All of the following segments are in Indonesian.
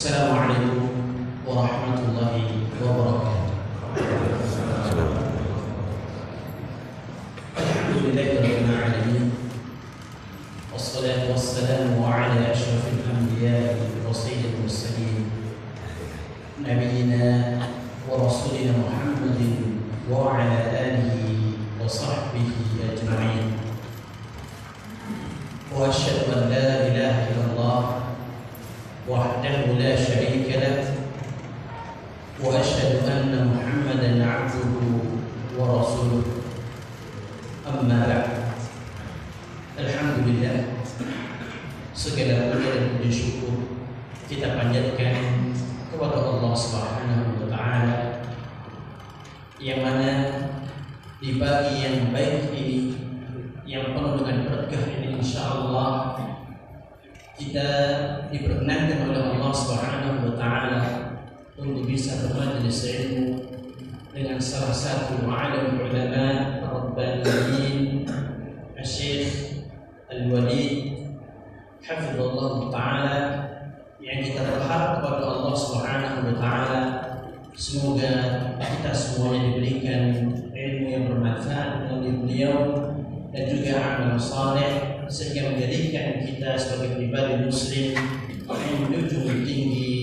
Assalamualaikum warahmatullahi wabarakatuh. Alhamdulillahirabbil alamin. Wassalatu wassalamu ala asyrafil anbiya'i wa sayyidil mursalin. Nabiyyina wa rasulina Muhammadin wa ala alihi wa sahbihi ajma'in. Wa asyhadu an la ilaha illallah wahdahu la syarika lah wa asyhadu anna Muhammadan 'abduhu wa rasuluh. Amma ba'd. Alhamdulillah, segala puji dan puji syukur kita panjatkan kepada Allah Subhanahu wa taala yang mana di pagi yang baik ini, yang penuh dengan berkah ini, insyaallah kita diperkenankan oleh Allah Subhanahu wa taala untuk bisa bermajelis ilmu dengan salah satu alim ulama rabbaniyin, Syekh Al-Walid hafizallahu taala, yang kita berharap kepada Allah Subhanahu wa taala semoga kita semuanya diberikan ilmu yang bermanfaat oleh beliau dan juga amal saleh sehingga menjadikan kita sebagai pribadi muslim yang menjunjung tinggi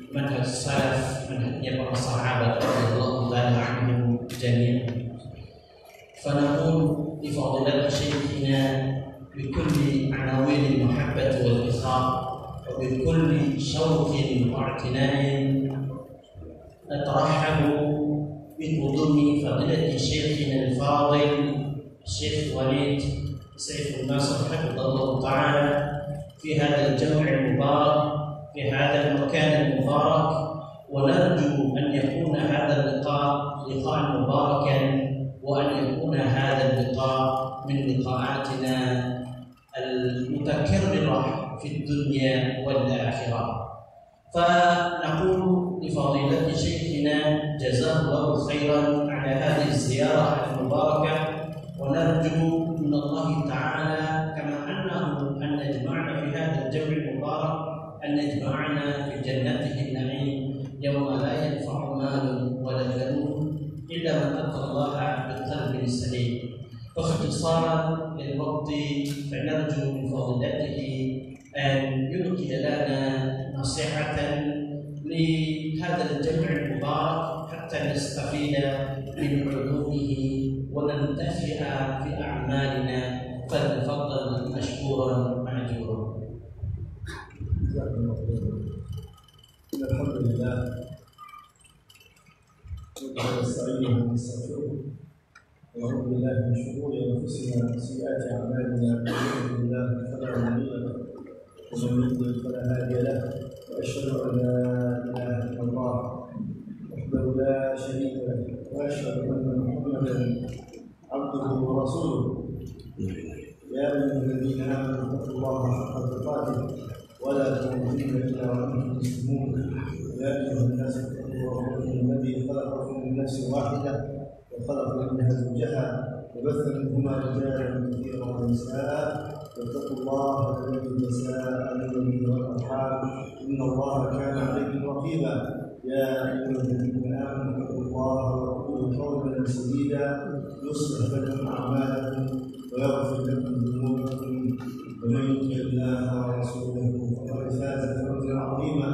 manhaj salaf, manhajnya para sahabat radhiyallahu taala anhum jami'an. Fanaqul li fadilati syekhina bi kulli anawil al-mahabbah wal ikhlas wa bi kulli shawqin wa i'tina'in natarahhabu bi qudumi fadilati syekhina al-fadil Syekh Walid سيف الناصر حفظه الله تعالى في هذا الجمع المبارك في هذا المكان المبارك، ونرجو أن يكون هذا اللقاء لقاء مباركا وأن يكون هذا اللقاء من لقاءاتنا المتكررة في الدنيا والآخرة. فنقول لفضيلة شيخنا جزاه الله خيرا على هذه الزيارة المباركة، ونرجو من الله تعالى كما أن يجمعنا في هذا الجمع المبارك أن يجمعنا في جناته النعيم يوم لا ينفع مال ولا بنون إلا من أتى الله بالقلب السليم. باختصارا للوقت فنرجو من فضيلته أن يلقي لنا نصيحة لهذا الجمع المبارك حتى نستفيد من علومه وننتفع في أعمالنا، فلنتفضل مشكورا مأجورا. إن الحمد لله ونستعينه ونستغفره ونعوذ بالله من شرور أنفسنا وسيئات أعمالنا، من يهده الله فلا مضل له ومن يضلل فلا هادي له، وأشهد أن لا إله إلا الله وحده لا شريك له، وأشهد أن محمدا عبده ورسوله. يا أيها الذين آمنوا اتقوا الله حق تقاته ولا تموتن إلا وأنتم مسلمون. يا أيها الناس اتقوا ربكم الذي خلقكم من نفس واحدة وخلق منها زوجها وبث منهما رجالا كثيرا ونساء، واتقوا الله الذي تساءلون به والأرحام إن الله كان عليكم رقيبا. يا أيها الذين آمنوا اتقوا الله وقولوا قولا سديدا يصلح لكم أعمالكم ويغفر لكم ذنوبكم، ومن يطع الله ورسوله فقد فاز فوزا عظيما.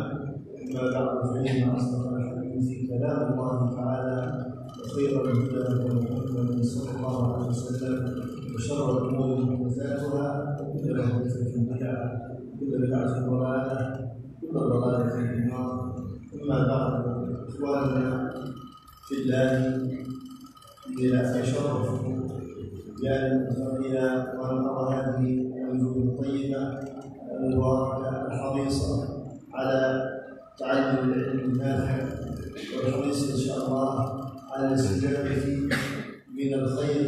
أما بعد فإن أصدق الحديث كلام الله تعالى، وخير الهدى هدى محمد صلى الله عليه وسلم، وشر الأمور محدثاتها وكل محدثة بدعة وكل بدعة ضلالة وكل ضلالة في النار. أما بعد إخواننا في الله، إلى تشرف بأن ونرى هذه الوجوه الطيبة المباركة الحريصة على تعلم العلم النافع والحريص إن شاء الله على الاستفادة من الخير.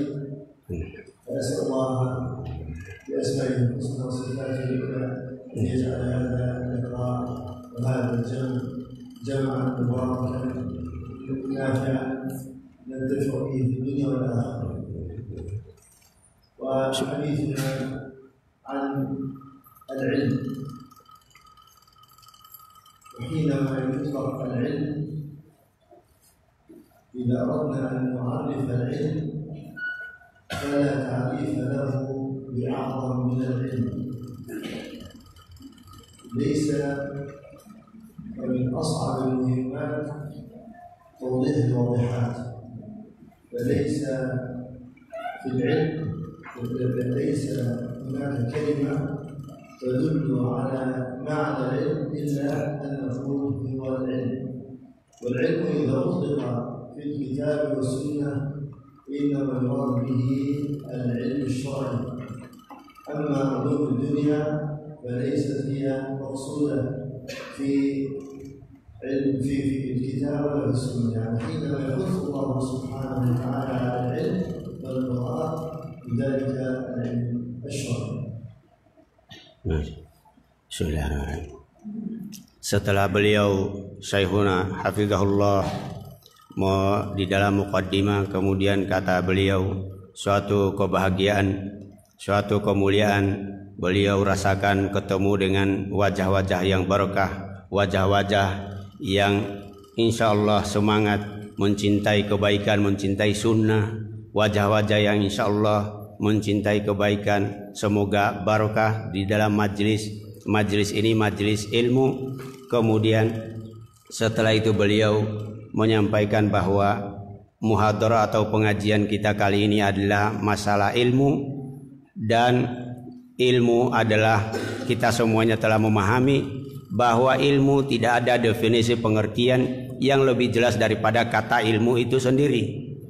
فأسأل الله بأسمائه الحسنى وصفاته العلى أن يجعل هذا اللقاء وهذا الجمع جمعا مباركا نافعا ننتفع فيه في الدنيا والآخرة. وحديثنا عن العلم حينما يطلق العلم إذا أردنا أن نعرف العلم فلا تعريف له بأعظم من العلم. ليس من أصعب المهمات توضيح الواضحات، فليس في العلم ليس هناك كلمة تدل على معنى العلم إلا أن نقول هو العلم. والعلم إذا أطلق في الكتاب والسنة إنما يراد به العلم الشرعي، أما علوم الدنيا فليست هي مقصودة في الكتاب ولا في السنة. يعني حينما يحث الله سبحانه وتعالى على العلم فالمراد بذلك العلم الشرعي. Bismillahirrahmanirrahim. Setelah beliau Syekhuna hafizahullah di dalam muqaddimah, kemudian kata beliau, suatu kebahagiaan, suatu kemuliaan beliau rasakan ketemu dengan wajah-wajah yang barokah, wajah-wajah yang insyaallah semangat mencintai kebaikan, mencintai sunnah, wajah-wajah yang insyaallah mencintai kebaikan. Semoga barokah di dalam majlis ini, majlis ilmu. Kemudian setelah itu beliau menyampaikan bahwa muhadarah atau pengajian kita kali ini adalah masalah ilmu, dan ilmu adalah kita semuanya telah memahami bahwa ilmu tidak ada definisi pengertian yang lebih jelas daripada kata ilmu itu sendiri.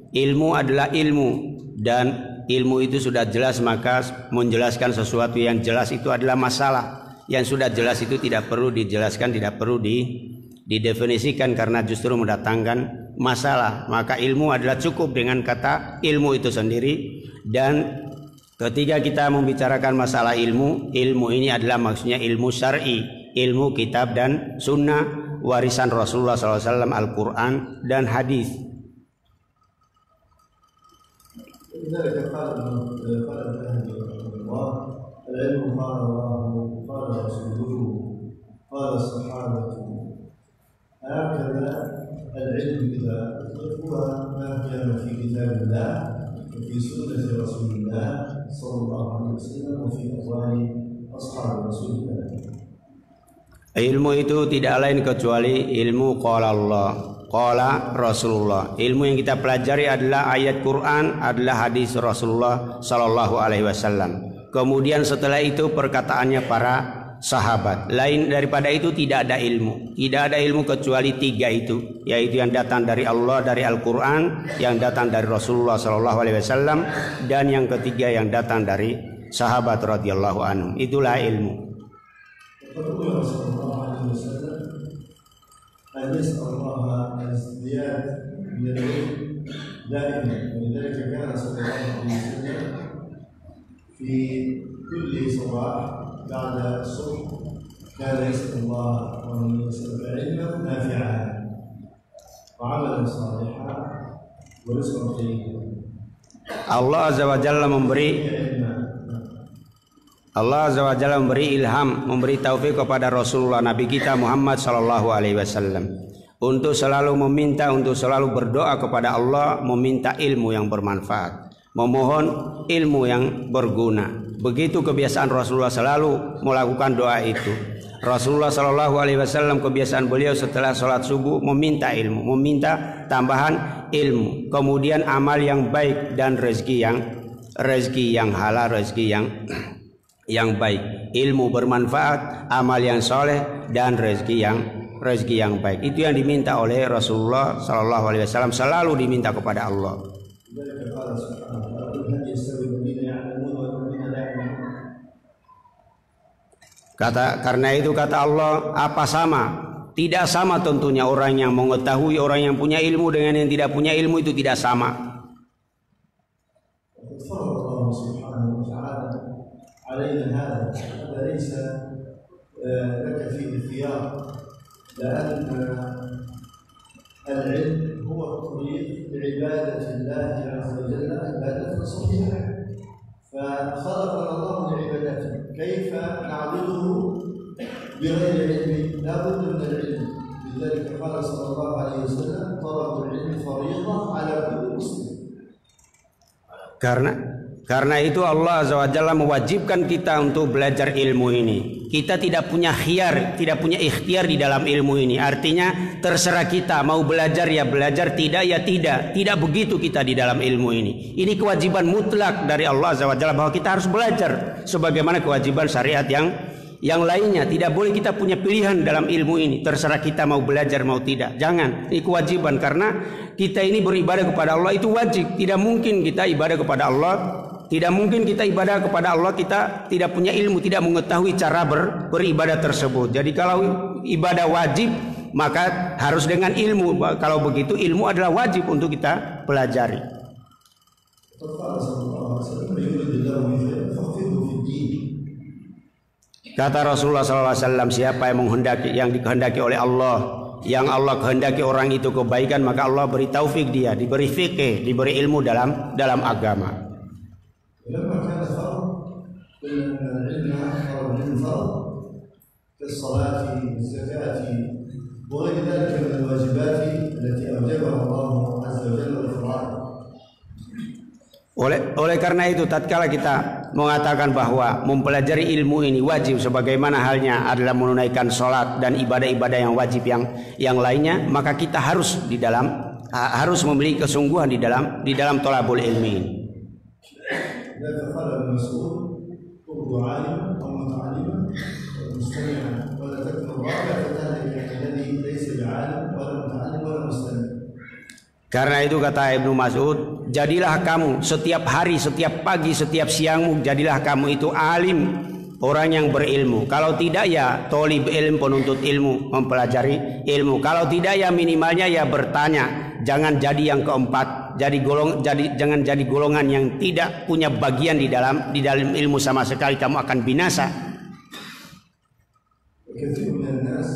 Ilmu adalah ilmu, dan ilmu itu sudah jelas, maka menjelaskan sesuatu yang jelas itu adalah masalah. Yang sudah jelas itu tidak perlu dijelaskan, tidak perlu didefinisikan karena justru mendatangkan masalah. Maka ilmu adalah cukup dengan kata ilmu itu sendiri. Dan ketika kita membicarakan masalah ilmu, ilmu ini adalah maksudnya ilmu syar'i, ilmu kitab dan sunnah, warisan Rasulullah SAW, Al-Quran dan hadis. لذلك قال الذهبي رحمه الله: العلم قال الله قال رسوله قال الصحابة. هكذا العلم إذا هو ما كان في كتاب الله وفي سنة رسول الله صلى الله عليه وسلم وفي أقوال أصحاب رسول الله. Ilmu itu tidak lain kecuali ilmu qala Allah, qala Rasulullah. Ilmu yang kita pelajari adalah ayat Quran, adalah hadis Rasulullah sallallahu alaihi wasallam. Kemudian setelah itu perkataannya para sahabat. Lain daripada itu tidak ada ilmu. Tidak ada ilmu kecuali tiga itu, yaitu yang datang dari Allah, dari Al-Quran, yang datang dari Rasulullah sallallahu alaihi wasallam, dan yang ketiga yang datang dari sahabat radhiyallahu anhum. Itulah ilmu. أن يسأل الله الازدياد من العلم دائما، ولذلك كان صلى الله عليه وسلم في كل صباح بعد الصبح كان يسأل الله أن يسأل علما نافعا وعملا صالحا ورزقا طيبا. Allah Azza wa Jalla memberi ilham, memberi taufik kepada Rasulullah Nabi kita Muhammad sallallahu alaihi wasallam untuk selalu meminta, untuk selalu berdoa kepada Allah, meminta ilmu yang bermanfaat, memohon ilmu yang berguna. Begitu kebiasaan Rasulullah selalu melakukan doa itu. Rasulullah sallallahu alaihi wasallam kebiasaan beliau setelah sholat subuh meminta ilmu, meminta tambahan ilmu, kemudian amal yang baik dan rezeki yang halal, rezeki yang baik, ilmu bermanfaat, amal yang soleh, dan rezeki yang baik. Itu yang diminta oleh Rasulullah sallallahu alaihi wasallam, selalu diminta kepada Allah. Karena itu kata Allah, apa sama? Tidak sama tentunya orang yang mengetahui, orang yang punya ilmu dengan yang tidak punya ilmu, itu tidak sama. علينا هذا ليس لك فيه اختيار، لأن العلم هو الطريق لعبادة الله عز وجل عبادة صحيحة، فخلقنا الله لعبادته. كيف نعبده؟ بغير علم لا بد من العلم. لذلك قال صلى الله عليه وسلم طلب العلم فريضة على كل مسلم. Karena itu Allah Azza wa Jalla mewajibkan kita untuk belajar ilmu ini. Kita tidak punya khiar, tidak punya ikhtiar di dalam ilmu ini. Artinya terserah kita mau belajar ya belajar, tidak ya tidak. Tidak begitu kita di dalam ilmu ini. Ini kewajiban mutlak dari Allah Azza wa Jalla bahwa kita harus belajar sebagaimana kewajiban syariat yang lainnya. Tidak boleh kita punya pilihan dalam ilmu ini. Terserah kita mau belajar mau tidak. Jangan. Ini kewajiban karena kita ini beribadah kepada Allah itu wajib. Tidak mungkin kita ibadah kepada Allah. Tidak mungkin kita ibadah kepada Allah kita tidak punya ilmu, tidak mengetahui cara beribadah tersebut. Jadi kalau ibadah wajib maka harus dengan ilmu. Kalau begitu ilmu adalah wajib untuk kita pelajari. Kata Rasulullah SAW, siapa yang dikehendaki oleh Allah, yang Allah kehendaki orang itu kebaikan, maka Allah beri taufik dia, diberi fikih, diberi ilmu dalam agama. ولما كان الفرض قلنا ان العلم اكثر من فرض كالصلاه والزكاه وغير ذلك من الواجبات التي اوجبها الله عز وجل والفرائض. Oleh karena itu tatkala kita mengatakan bahwa mempelajari ilmu ini wajib sebagaimana halnya adalah menunaikan sholat dan ibadah-ibadah yang wajib yang lainnya, maka kita harus memiliki kesungguhan di dalam thalabul ilmi ini. لذلك قال ابن مسعود كن عالما او متعلما مستمعا ولا تكن الرابع فتهلك الذي ليس بعالم ولا متعلم ولا مستمع. Karena itu kata Ibnu Mas'ud, jadilah kamu setiap hari, setiap pagi, setiap siangmu, jadilah kamu itu alim, orang yang berilmu. Kalau tidak ya thalib ilm, penuntut ilmu, mempelajari ilmu. Kalau tidak ya minimalnya ya bertanya. Jangan jadi yang keempat, jangan jadi golongan yang tidak punya bagian di dalam ilmu sama sekali, kamu akan binasa. كثير من الناس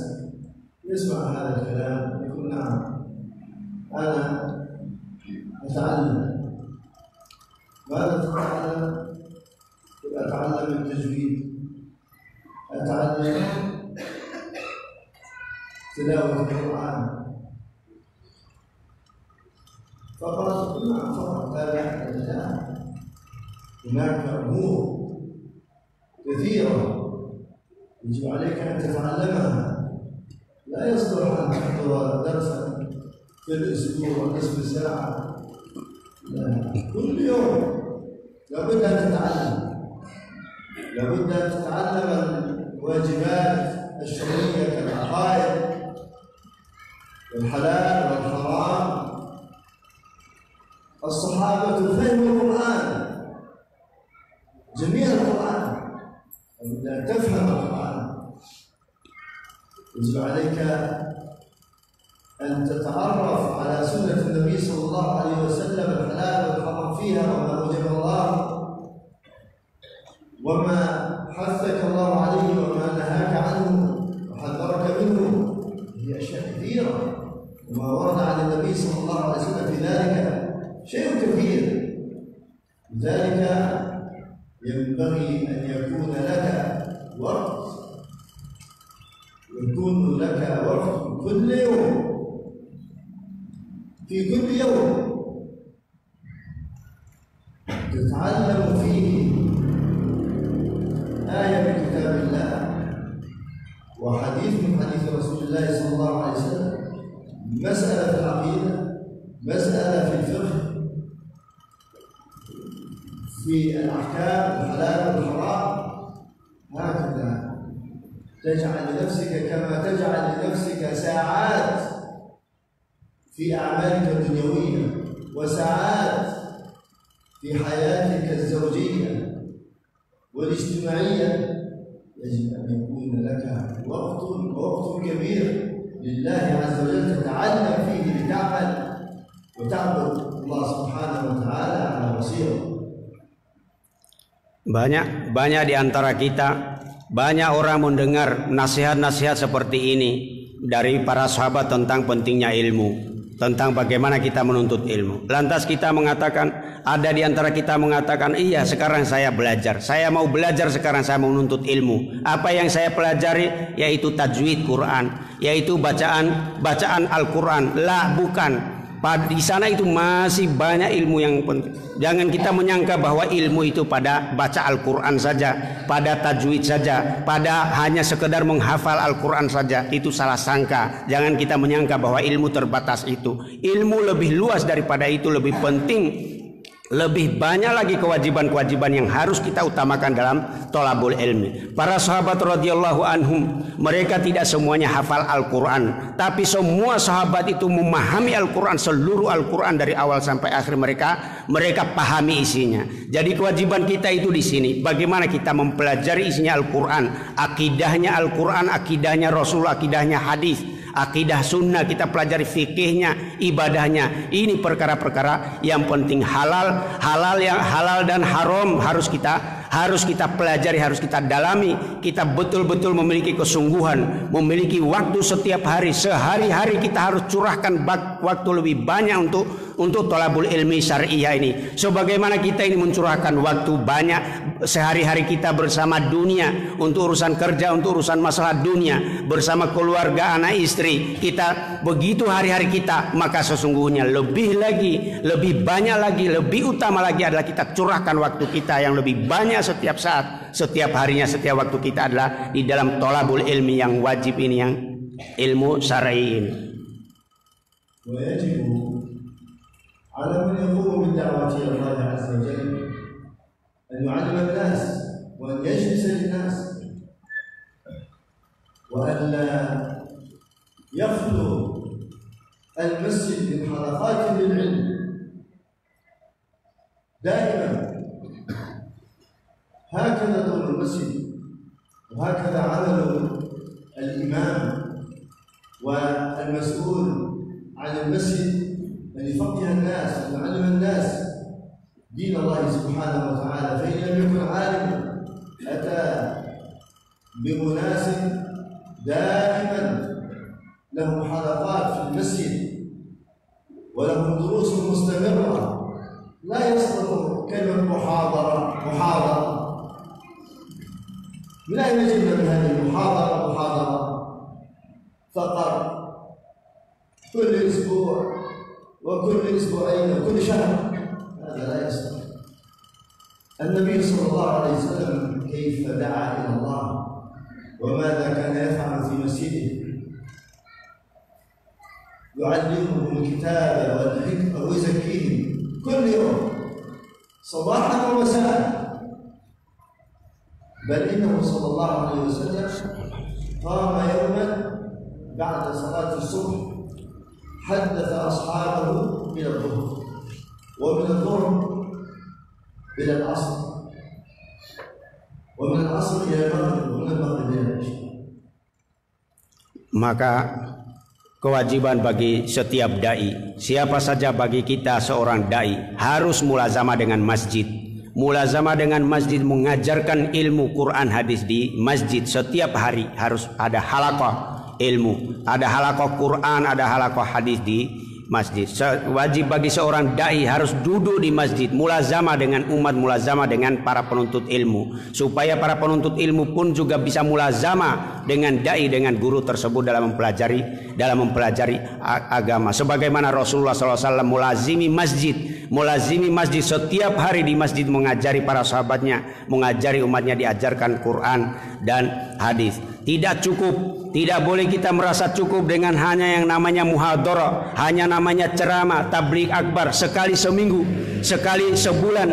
يسمع هذا الكلام يقول نعم أنا أتعلم. ماذا تتعلم؟ أتعلم التجويد، أتعلم تلاوة القرآن فقط. نعم فقط لا يحتاج إلى هناك أمور كثيرة يجب عليك أن تتعلمها. لا يصلح أن تحضر درسا في الأسبوع نصف ساعة، لا، كل يوم لابد أن تتعلم. لابد أن تتعلم الواجبات الشرعية كالعقائد والحلال والحرام. الصحابة فهموا القرآن، جميع القرآن، لابد أن تفهم القرآن. يجب عليك أن تتعرف على سنة النبي صلى الله عليه وسلم الحلال والحرام فيها وما أوجب الله وما حثك الله عليه وما نهاك عنه وحذرك منه. هي أشياء كثيرة وما ورد عن النبي صلى الله عليه وسلم في ذلك شيء كثير. لذلك ينبغي أن يكون لك وقت، كل يوم، في كل يوم تتعلم فيه آية من كتاب الله وحديث من حديث رسول الله صلى الله عليه وسلم، مسألة في العقيدة، مسألة في الفقه، في الأحكام الحلال والحرام. هكذا تجعل لنفسك كما تجعل لنفسك ساعات في أعمالك الدنيوية وساعات في حياتك الزوجية والاجتماعية. يجب أن يكون لك وقت كبير لله عز وجل تتعلم فيه لتعمل وتعبد الله سبحانه وتعالى على بصيرة. Banyak di antara kita, banyak orang mendengar nasihat-nasihat seperti ini dari para sahabat tentang pentingnya ilmu. tentang bagaimana kita menuntut ilmu. Lantas kita mengatakan, ada di antara kita mengatakan, iya sekarang saya belajar, saya mau belajar sekarang, saya mau menuntut ilmu. Apa yang saya pelajari yaitu tajwid Quran, yaitu bacaan Al-Quran. Lah, bukan. Di sana itu masih banyak ilmu yang penting. Jangan kita menyangka bahwa ilmu itu pada baca Al-Quran saja, pada tajwid saja, pada hanya sekedar menghafal Al-Quran saja. Itu salah sangka. Jangan kita menyangka bahwa ilmu terbatas itu. Ilmu lebih luas daripada itu, lebih penting. Lebih banyak lagi kewajiban-kewajiban yang harus kita utamakan dalam thalabul ilmi. Para sahabat radhiyallahu anhum, mereka tidak semuanya hafal Al-Quran, tapi semua sahabat itu memahami Al-Quran, seluruh Al-Quran dari awal sampai akhir mereka pahami isinya. Jadi kewajiban kita itu di sini, bagaimana kita mempelajari isinya Al-Quran, akidahnya Al-Quran, akidahnya Rasul, akidahnya hadis, akidah sunnah, kita pelajari fikihnya, ibadahnya. Ini perkara-perkara yang penting. Halal dan haram harus kita pelajari, harus kita dalami. Kita betul-betul memiliki kesungguhan, memiliki waktu setiap hari. Sehari-hari kita harus curahkan waktu lebih banyak untuk thalabul ilmi syariah ini. Sebagaimana kita ini mencurahkan waktu banyak sehari-hari kita bersama dunia, untuk urusan kerja, untuk urusan masalah dunia, bersama keluarga, anak istri kita, begitu hari-hari kita, maka sesungguhnya lebih banyak lagi, lebih utama lagi adalah kita curahkan waktu kita yang lebih banyak setiap saat, setiap harinya, setiap waktu kita adalah di dalam thalabul ilmi yang wajib ini, yang ilmu syar'i ini. ويجب على من يقوم بالدعوة إلى الله عز وجل أن يعلم الناس وأن يجلس للناس وأن لا يخلو المسجد من حلقات للعلم دائما. هكذا دور المسجد وهكذا عمل الإمام والمسؤول عن المسجد أن يفقه الناس، أن يعلم الناس دين الله سبحانه وتعالى. فإن لم يكن عالما أتى بأناس دائما لهم حلقات في المسجد ولهم دروس مستمرة، لا يصدق كلمة محاضرة. من أين جئنا بهذه المحاضرة فقط كل أسبوع وكل أسبوعين وكل شهر؟ هذا لا يصح. النبي صلى الله عليه وسلم كيف دعا إلى الله وماذا كان يفعل في مسجده؟ يعلمهم الكتاب والحكمة ويزكيهم كل يوم صباحا ومساء. بل إنه صلى الله عليه وسلم قام يوما بعد صلاة الصبح حدث أصحابه إلى الظهر، ومن الظهر إلى العصر، ومن العصر إلى المغرب، ومن المغرب إلى العشاء. Maka kewajiban bagi setiap dai, siapa saja bagi kita seorang dai, harus mulazamah dengan masjid. Mulazamah dengan masjid, mengajarkan ilmu Quran hadis di masjid. Setiap hari harus ada halaqah ilmu, ada halaqah Quran, ada halaqah hadis di masjid. Wajib bagi seorang dai harus duduk di masjid, mulazamah dengan umat, mulazamah dengan para penuntut ilmu, supaya para penuntut ilmu pun juga bisa mulazamah dengan dai, dengan guru tersebut dalam mempelajari agama. Sebagaimana Rasulullah SAW mulazimi masjid setiap hari di masjid, mengajari para sahabatnya, mengajari umatnya, diajarkan Quran dan hadis. Tidak cukup, tidak boleh kita merasa cukup dengan hanya yang namanya muhadharah, hanya namanya ceramah, tabligh akbar, sekali seminggu, sekali sebulan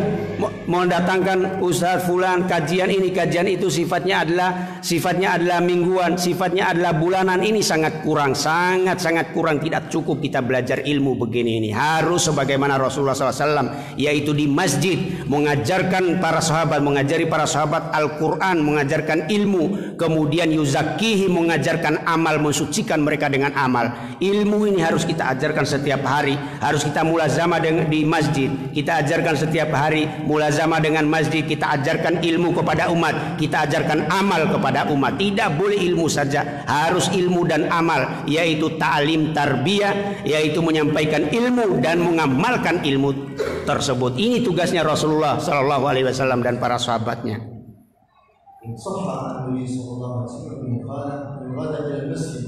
mendatangkan ustaz fulan, kajian ini, kajian itu, sifatnya adalah mingguan, sifatnya adalah bulanan. Ini sangat kurang, sangat kurang. Tidak cukup kita belajar ilmu begini ini. Harus sebagaimana Rasulullah SAW, yaitu di masjid, mengajarkan para sahabat, mengajari para sahabat Al-Quran, mengajarkan ilmu, kemudian yuzakihi, mengajari diajarkan amal, mensucikan mereka dengan amal. Ilmu ini harus kita ajarkan setiap hari, harus kita mulazamah di masjid. Kita ajarkan setiap hari, mulazamah dengan masjid. Kita ajarkan ilmu kepada umat, kita ajarkan amal kepada umat. Tidak boleh ilmu saja, harus ilmu dan amal, yaitu ta'lim tarbiyah, yaitu menyampaikan ilmu dan mengamalkan ilmu tersebut. Ini tugasnya Rasulullah sallallahu alaihi wasallam dan para sahabatnya. صح عن النبي صلى الله عليه وسلم انه قال من غدا الى المسجد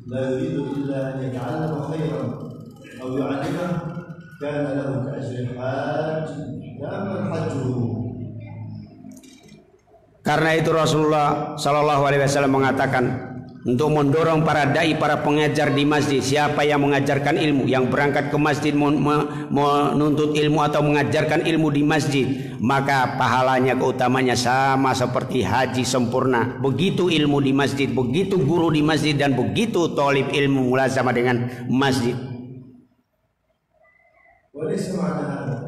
لا يريد الا ان يتعلم خيرا او يعلمه كان له كاجر الحاج تاما حجه. Karena itu Rasulullah sallallahu alaihi wasallam mengatakan untuk mendorong para dai, para pengajar di masjid, siapa yang mengajarkan ilmu, yang berangkat ke masjid menuntut ilmu atau mengajarkan ilmu di masjid, maka pahalanya, keutamanya sama seperti haji sempurna. Begitu ilmu di masjid, begitu guru di masjid, dan begitu talib ilmu mulazamah dengan masjid. وليس معنى هذا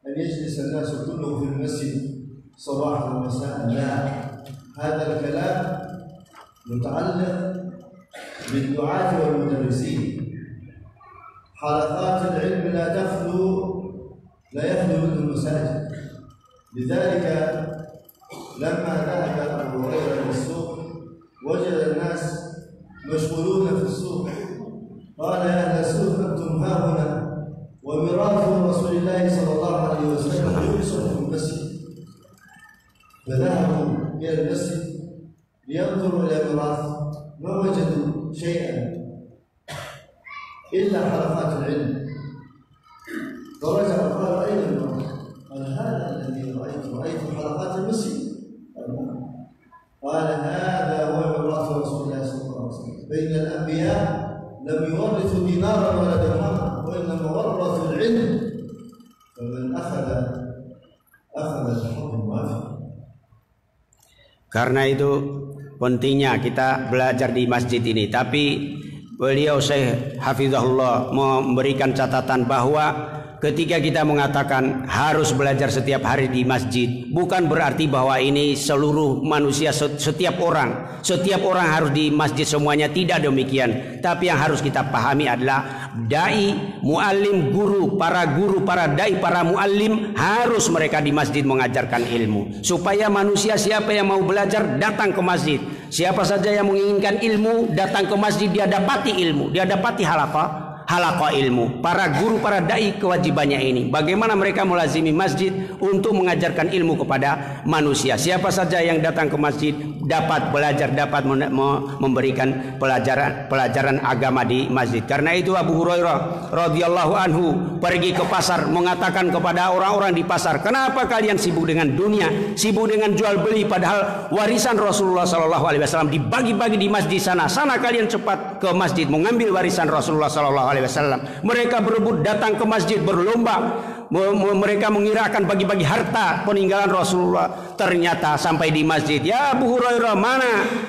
أن يجلس الناس كلهم في المسجد صباحا ومساء، لا، هذا الكلام متعلق بالدعاة والمدرسين. حلقات العلم لا يخلو منه المساجد. لذلك لما ذهب أبو هريرة إلى السوق وجد الناس مشغولون في السوق، قال يا أهل السوق أنتم هاهنا وميراث رسول الله صلى الله عليه وسلم يحصل في المسجد. فذهبوا إلى المسجد لينظروا إلى ميراث، ما وجدوا شيئا إلا حلقات العلم. فرجع وقال أين الميراث؟ قال هذا الذي رأيت حلقات المسجد. قال هذا هو ميراث رسول الله صلى الله عليه وسلم. بين الأنبياء لم يورثوا دينارا ولا درهما، وإنما ورثوا العلم، فمن أخذ الحكم وافق. Karena itu pentingnya kita belajar di masjid ini. Tapi beliau Syekh Hafizahullah memberikan catatan bahwa ketika kita mengatakan harus belajar setiap hari di masjid, bukan berarti bahwa ini seluruh manusia, setiap orang harus di masjid semuanya. Tidak demikian. Tapi yang harus kita pahami adalah dai, muallim, guru, para dai, para muallim, harus mereka di masjid mengajarkan ilmu, supaya manusia siapa yang mau belajar datang ke masjid. Siapa saja yang menginginkan ilmu datang ke masjid, dia dapati ilmu, dia dapati halaqah ilmu. Para guru, para dai, kewajibannya ini bagaimana mereka melazimi masjid untuk mengajarkan ilmu kepada manusia. Siapa saja yang datang ke masjid dapat belajar, dapat memberikan pelajaran agama di masjid. Karena itu Abu Hurairah radhiyallahu anhu pergi ke pasar mengatakan kepada orang-orang di pasar, kenapa kalian sibuk dengan dunia, sibuk dengan jual beli, padahal warisan Rasulullah sallallahu alaihi wasallam dibagi-bagi di masjid sana. Sana kalian cepat ke masjid mengambil warisan Rasulullah sallallahu alaihi wasallam. Mereka berebut datang ke masjid, berlomba. Mereka mengira akan bagi-bagi harta peninggalan Rasulullah. Ternyata sampai di masjid, ya Abu Hurairah,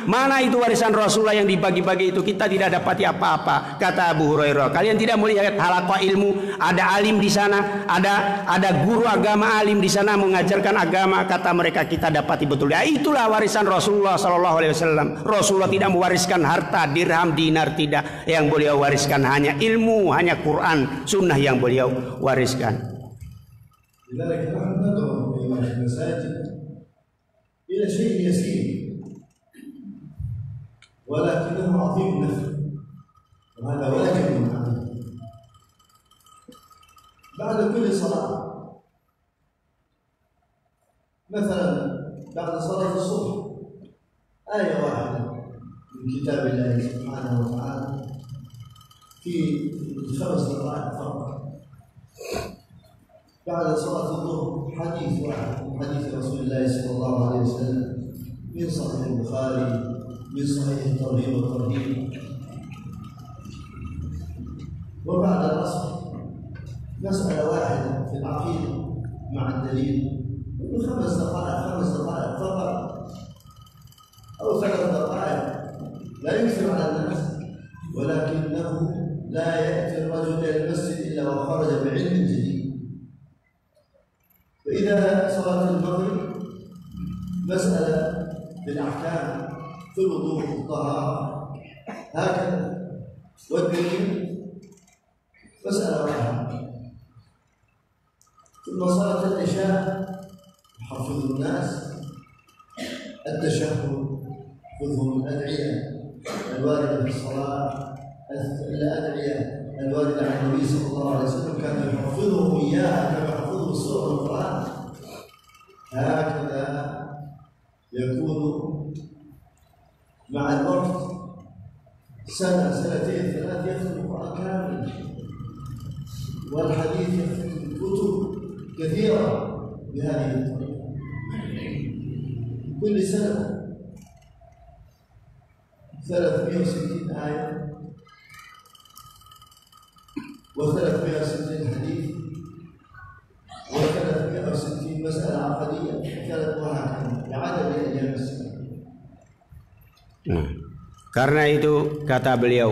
mana itu warisan Rasulullah yang dibagi-bagi itu? Kita tidak dapati apa-apa. Kata Abu Hurairah, kalian tidak melihat halaqah ilmu? Ada alim di sana, ada guru agama alim di sana mengajarkan agama. Kata mereka, kita dapati betul. Ya itulah warisan Rasulullah sallallahu alaihi wasallam. Rasulullah tidak mewariskan harta, dirham, dinar, tidak. Yang beliau wariskan hanya ilmu, hanya Quran, sunnah yang beliau wariskan. لذلك نحن ندعو في المساجد إلى شيء يسير ولكنه عظيم النفع، وهذا واجب علينا. بعد كل صلاة مثلا بعد صلاة الصبح آية واحدة من كتاب الله سبحانه وتعالى في 5 دقائق فقط. بعد صلاة الظهر حديث واحد من حديث رسول الله صلى الله عليه وسلم من صحيح البخاري، من صحيح الترغيب والترهيب. وبعد العصر مسألة واحدة في العقيدة مع الدليل، 5 دقائق فقط أو 3 دقائق. لا يكثر على الناس، ولكنه لا يأتي الرجل إلى المسجد إلا وخرج بعلم جديد. فإذا صلاة المغرب مسألة بالأحكام في الوضوء والطهارة هكذا. والدليل مسألة واحدة. ثم صلاة العشاء يحفظ الناس التشهد، يحفظهم الأدعية الواردة في الصلاة، الأدعية الواردة عن النبي صلى الله عليه وسلم كان يحفظهم إياها كما يحفظهم سورة القرآن. هكذا يكون مع الوقت سنة سنتين ثلاث يختم القرآن كامل، والحديث يختم كتب كثيرة بهذه الطريقة. كل سنة 360 آية و360 حديث و360 مسألة عقدية كانت وهكذا لعدد أيام السنة. Karena itu kata beliau,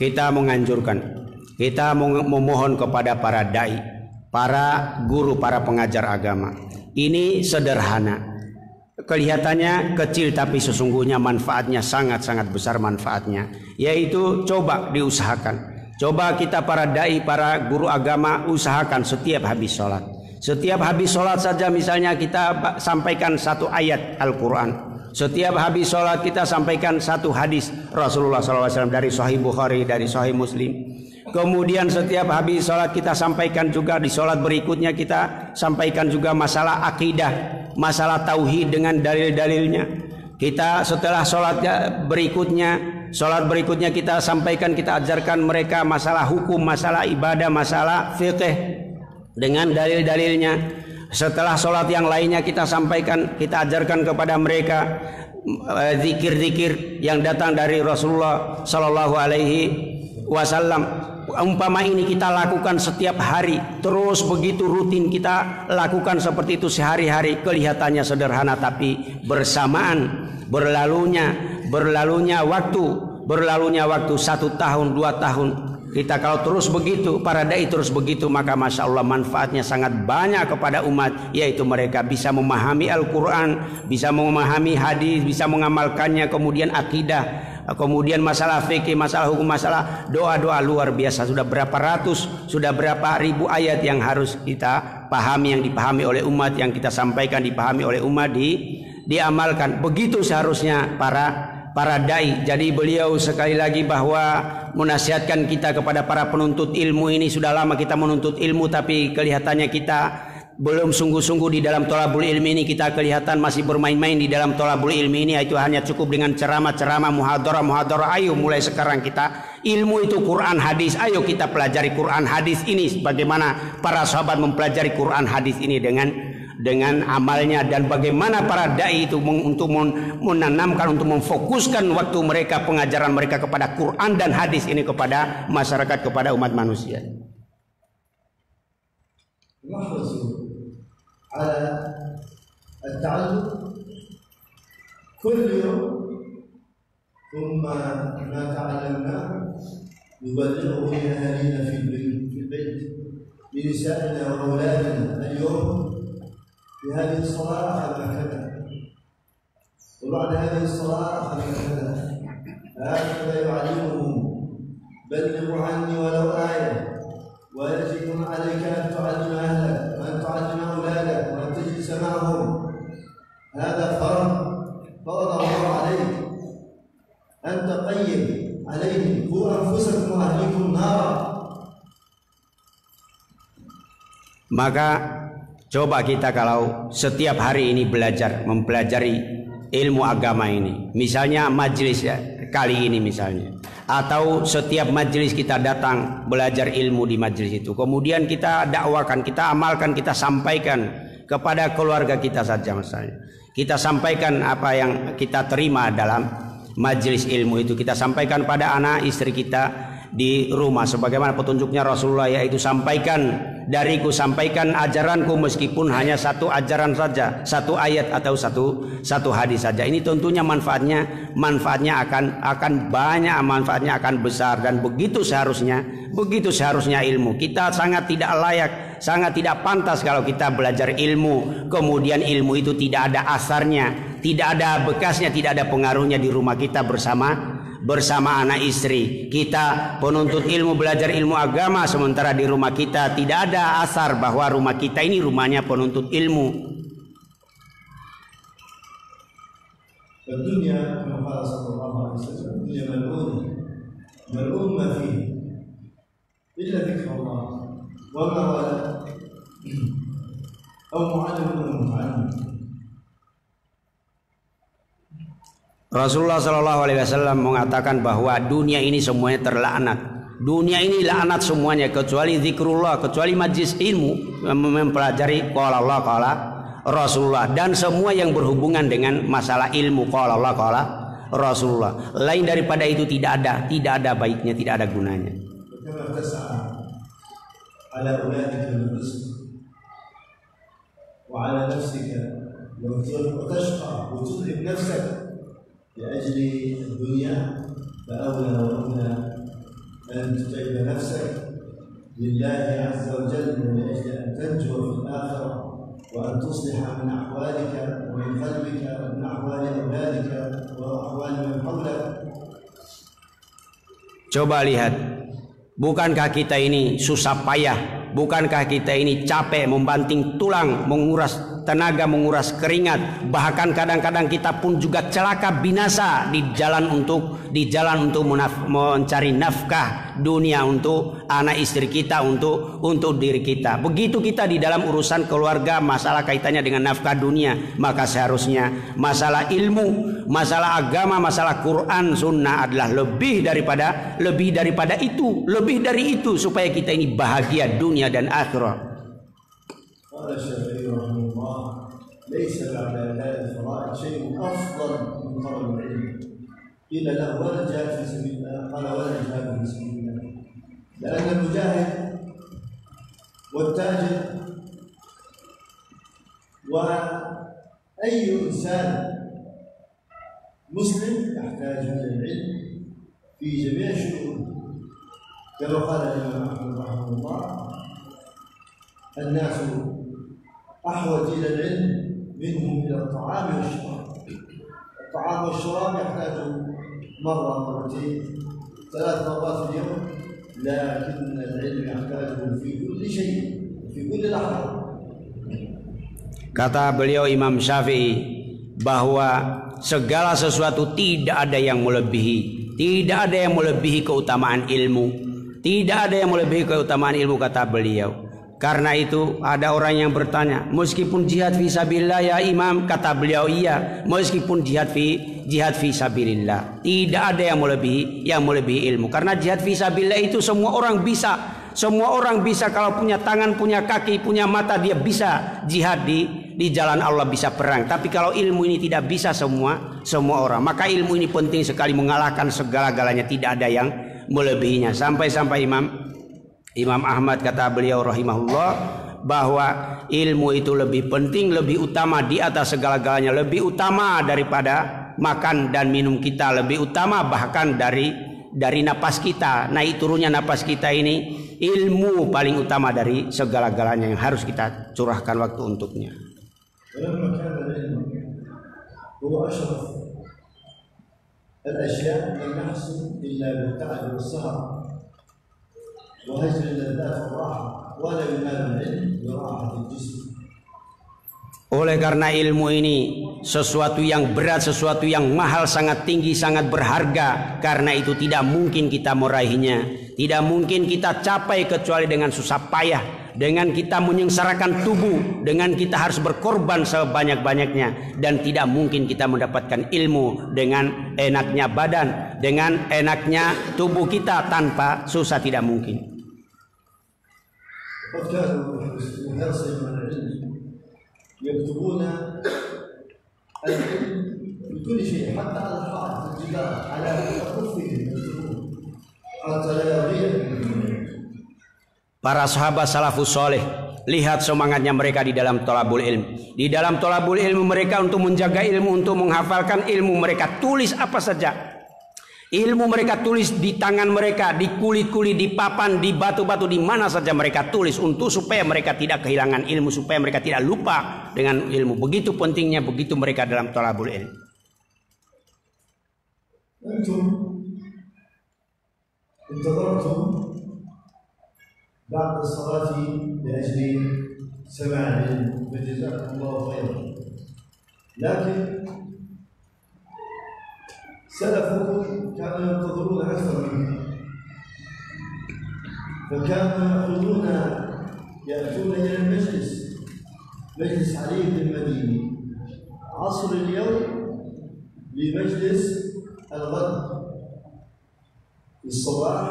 kita menganjurkan, kita memohon kepada para dai, para guru, para pengajar agama. Ini sederhana, kelihatannya kecil tapi sesungguhnya manfaatnya sangat-sangat besar manfaatnya. Yaitu coba diusahakan, coba kita para dai, para guru agama usahakan setiap habis sholat. Setiap habis sholat saja misalnya kita sampaikan satu ayat Al-Quran. Setiap habis sholat kita sampaikan satu hadis Rasulullah SAW dari Sahih Bukhari, dari Sahih Muslim. Kemudian setiap habis sholat kita sampaikan juga di sholat berikutnya kita sampaikan juga masalah akidah, masalah tauhid dengan dalil-dalilnya. Kita setelah sholat berikutnya kita sampaikan, kita ajarkan mereka masalah hukum, masalah ibadah, masalah fiqh dengan dalil-dalilnya. Setelah sholat yang lainnya kita sampaikan, kita ajarkan kepada mereka zikir-zikir yang datang dari Rasulullah Sallallahu Alaihi Wasallam. Umpama ini kita lakukan setiap hari, terus begitu rutin kita lakukan seperti itu sehari-hari. Kelihatannya sederhana, tapi bersamaan berlalunya waktu 1 tahun 2 tahun. Kita kalau terus begitu, para dai terus begitu, maka Masya Allah manfaatnya sangat banyak kepada umat. Yaitu mereka bisa memahami Al-Quran, bisa memahami hadis, bisa mengamalkannya. Kemudian akidah, kemudian masalah fikih, masalah hukum, masalah doa-doa luar biasa. Sudah berapa ratus, sudah berapa ribu ayat yang harus kita pahami, yang dipahami oleh umat, yang kita sampaikan dipahami oleh umat, diamalkan. Begitu seharusnya para dai. Jadi beliau sekali lagi bahwa menasihatkan kita kepada para penuntut ilmu ini. Sudah lama kita menuntut ilmu, tapi kelihatannya kita belum sungguh-sungguh di dalam thalabul ilmi ini. Kita kelihatan masih bermain-main di dalam thalabul ilmi ini. Itu hanya cukup dengan ceramah-ceramah, muhadarah. Ayo mulai sekarang kita ilmu itu Quran hadis. Ayo kita pelajari Quran hadis ini, bagaimana para sahabat mempelajari Quran hadis ini dengan amalnya, dan bagaimana para dai itu untuk menanamkan, untuk memfokuskan waktu mereka, pengajaran mereka kepada Quran dan hadis ini kepada masyarakat, kepada umat manusia. على التعلم كل يوم، ثم ما تعلمناه نبلغه لأهالينا في البيت لنسائنا وأولادنا. اليوم في هذه الصلاة أخذنا كذا، وبعد هذه الصلاة أخذنا كذا. هكذا يعلمهم. بلغوا عني ولو آية، ويجب عليك أن تعلم أهلك وأن تعلم أولادك وأن تجلس معهم. هذا فرض الله عليك. أنت قيم عليهم قوا أنفسكم وأهليكم نارا. Maka coba kita kalau setiap hari ini mempelajari ilmu agama ini, misalnya majelis kali ini misalnya, atau setiap majelis kita datang belajar ilmu di majelis itu, kemudian kita dakwakan, kita amalkan, kita sampaikan kepada keluarga kita saja misalnya, kita sampaikan apa yang kita terima dalam majelis ilmu itu, kita sampaikan pada anak istri kita di rumah sebagaimana petunjuknya Rasulullah, yaitu sampaikan ajaranku meskipun hanya satu ajaran saja, satu ayat atau satu hadis saja. Ini tentunya manfaatnya akan banyak, manfaatnya akan besar, dan begitu seharusnya ilmu. Kita sangat tidak layak, sangat tidak pantas kalau kita belajar ilmu kemudian ilmu itu tidak ada asarnya, tidak ada bekasnya, tidak ada pengaruhnya di rumah kita bersama anak istri. Kita penuntut ilmu, belajar ilmu agama, sementara di rumah kita tidak ada asar bahwa rumah kita ini rumahnya penuntut ilmu. الدنيا كما قال صلى الله عليه وسلم الدنيا ملعون ما فيه إلا ذكر الله وما ولد أو معلم أو متعلم. Rasulullah Shallallahu Alaihi Wasallam mengatakan bahwa dunia ini semuanya terlaknat. Dunia ini laknat semuanya kecuali zikrullah, kecuali majlis ilmu mempelajari qala Allah qala Rasulullah, dan semua yang berhubungan dengan masalah ilmu qala Allah qala Rasulullah. Lain daripada itu tidak ada baiknya, tidak ada gunanya. لأجل الدنيا فأولى وأولى أن تتعب نفسك لله عز وجل من أجل أن تنجو في الآخرة وأن تصلح من أحوالك ومن قلبك ومن أحوال أولادك وأحوال من حولك. Coba lihat, bukankah kita ini susah payah, bukankah kita ini capek, membanting tulang, menguras tenaga, menguras keringat, bahkan kadang-kadang kita pun juga celaka binasa di jalan untuk mencari nafkah dunia untuk anak istri kita, untuk diri kita. Begitu kita di dalam urusan keluarga, masalah kaitannya dengan nafkah dunia, maka seharusnya masalah ilmu, masalah agama, masalah Quran, sunnah adalah lebih daripada itu, lebih dari itu, supaya kita ini bahagia dunia dan akhirat. قال الشافعي رحمه الله ليس بعد أداء الفرائض شيء أفضل من طلب العلم. قيل له ولا جهاد في سبيل الله؟ قال ولا جهاد في سبيل الله. لأن المجاهد والتاجر وأي إنسان مسلم يحتاج إلى العلم في جميع شؤونه. كما قال الإمام أحمد رحمه الله الناس أحوج إلى العلم منهم إلى الطعام والشراب. الطعام والشراب يحتاج مرة مرتين 3 مرات في اليوم، لكن العلم يحتاجه في كل شيء في كل لحظة. Kata beliau Imam Syafi'i bahwa segala sesuatu tidak ada yang melebihi, tidak ada yang melebihi keutamaan ilmu, tidak ada yang melebihi keutamaan ilmu, kata beliau. Karena itu ada orang yang bertanya, meskipun jihad fisabilillah ya Imam? Kata beliau, iya, meskipun jihad fi sabilillah tidak ada yang melebihi ilmu. Karena jihad fisabilillah itu semua orang bisa. Semua orang bisa, kalau punya tangan, punya kaki, punya mata, dia bisa jihad di jalan Allah, bisa perang. Tapi kalau ilmu ini tidak bisa semua orang. Maka ilmu ini penting sekali, mengalahkan segala-galanya, tidak ada yang melebihinya. Sampai-sampai Imam Ahmad, kata beliau rahimahullah, bahwa ilmu itu lebih penting, lebih utama di atas segala-galanya, lebih utama daripada makan dan minum kita, lebih utama bahkan dari napas kita, naik turunnya napas kita ini. Ilmu paling utama dari segala-galanya yang harus kita curahkan waktu untuknya. Oleh karena ilmu ini sesuatu yang berat, sesuatu yang mahal, sangat tinggi, sangat berharga. Karena itu tidak mungkin kita meraihnya, tidak mungkin kita capai kecuali dengan susah payah, dengan kita menyengsarakan tubuh, dengan kita harus berkorban sebanyak-banyaknya. Dan tidak mungkin kita mendapatkan ilmu dengan enaknya badan, dengan enaknya tubuh kita, tanpa susah, tidak mungkin. يكتبون العلم بكل شيء حتى على الحائط الجدار على كفهم يكتبون حتى لا يضيع. Para sahabat salafus soleh, lihat semangatnya mereka di dalam thalabul ilm. Di dalam thalabul ilmu mereka untuk menjaga ilmu, untuk menghafalkan ilmu, mereka tulis apa saja. Ilmu mereka tulis di tangan mereka, di kulit-kulit, di papan, di batu-batu, di mana saja mereka tulis untuk supaya mereka tidak kehilangan ilmu, supaya mereka tidak lupa dengan ilmu. Begitu pentingnya, begitu mereka dalam thalabul ilm. أنتم انتظرتم بعد الصلاة لأجل سماع العلم فجزاكم الله خيرا، لكن سلفكم كانوا ينتظرون أكثر منه، فكانوا يأتون إلى المجلس، مجلس علي بن المديني عصر اليوم لمجلس الغد في الصباح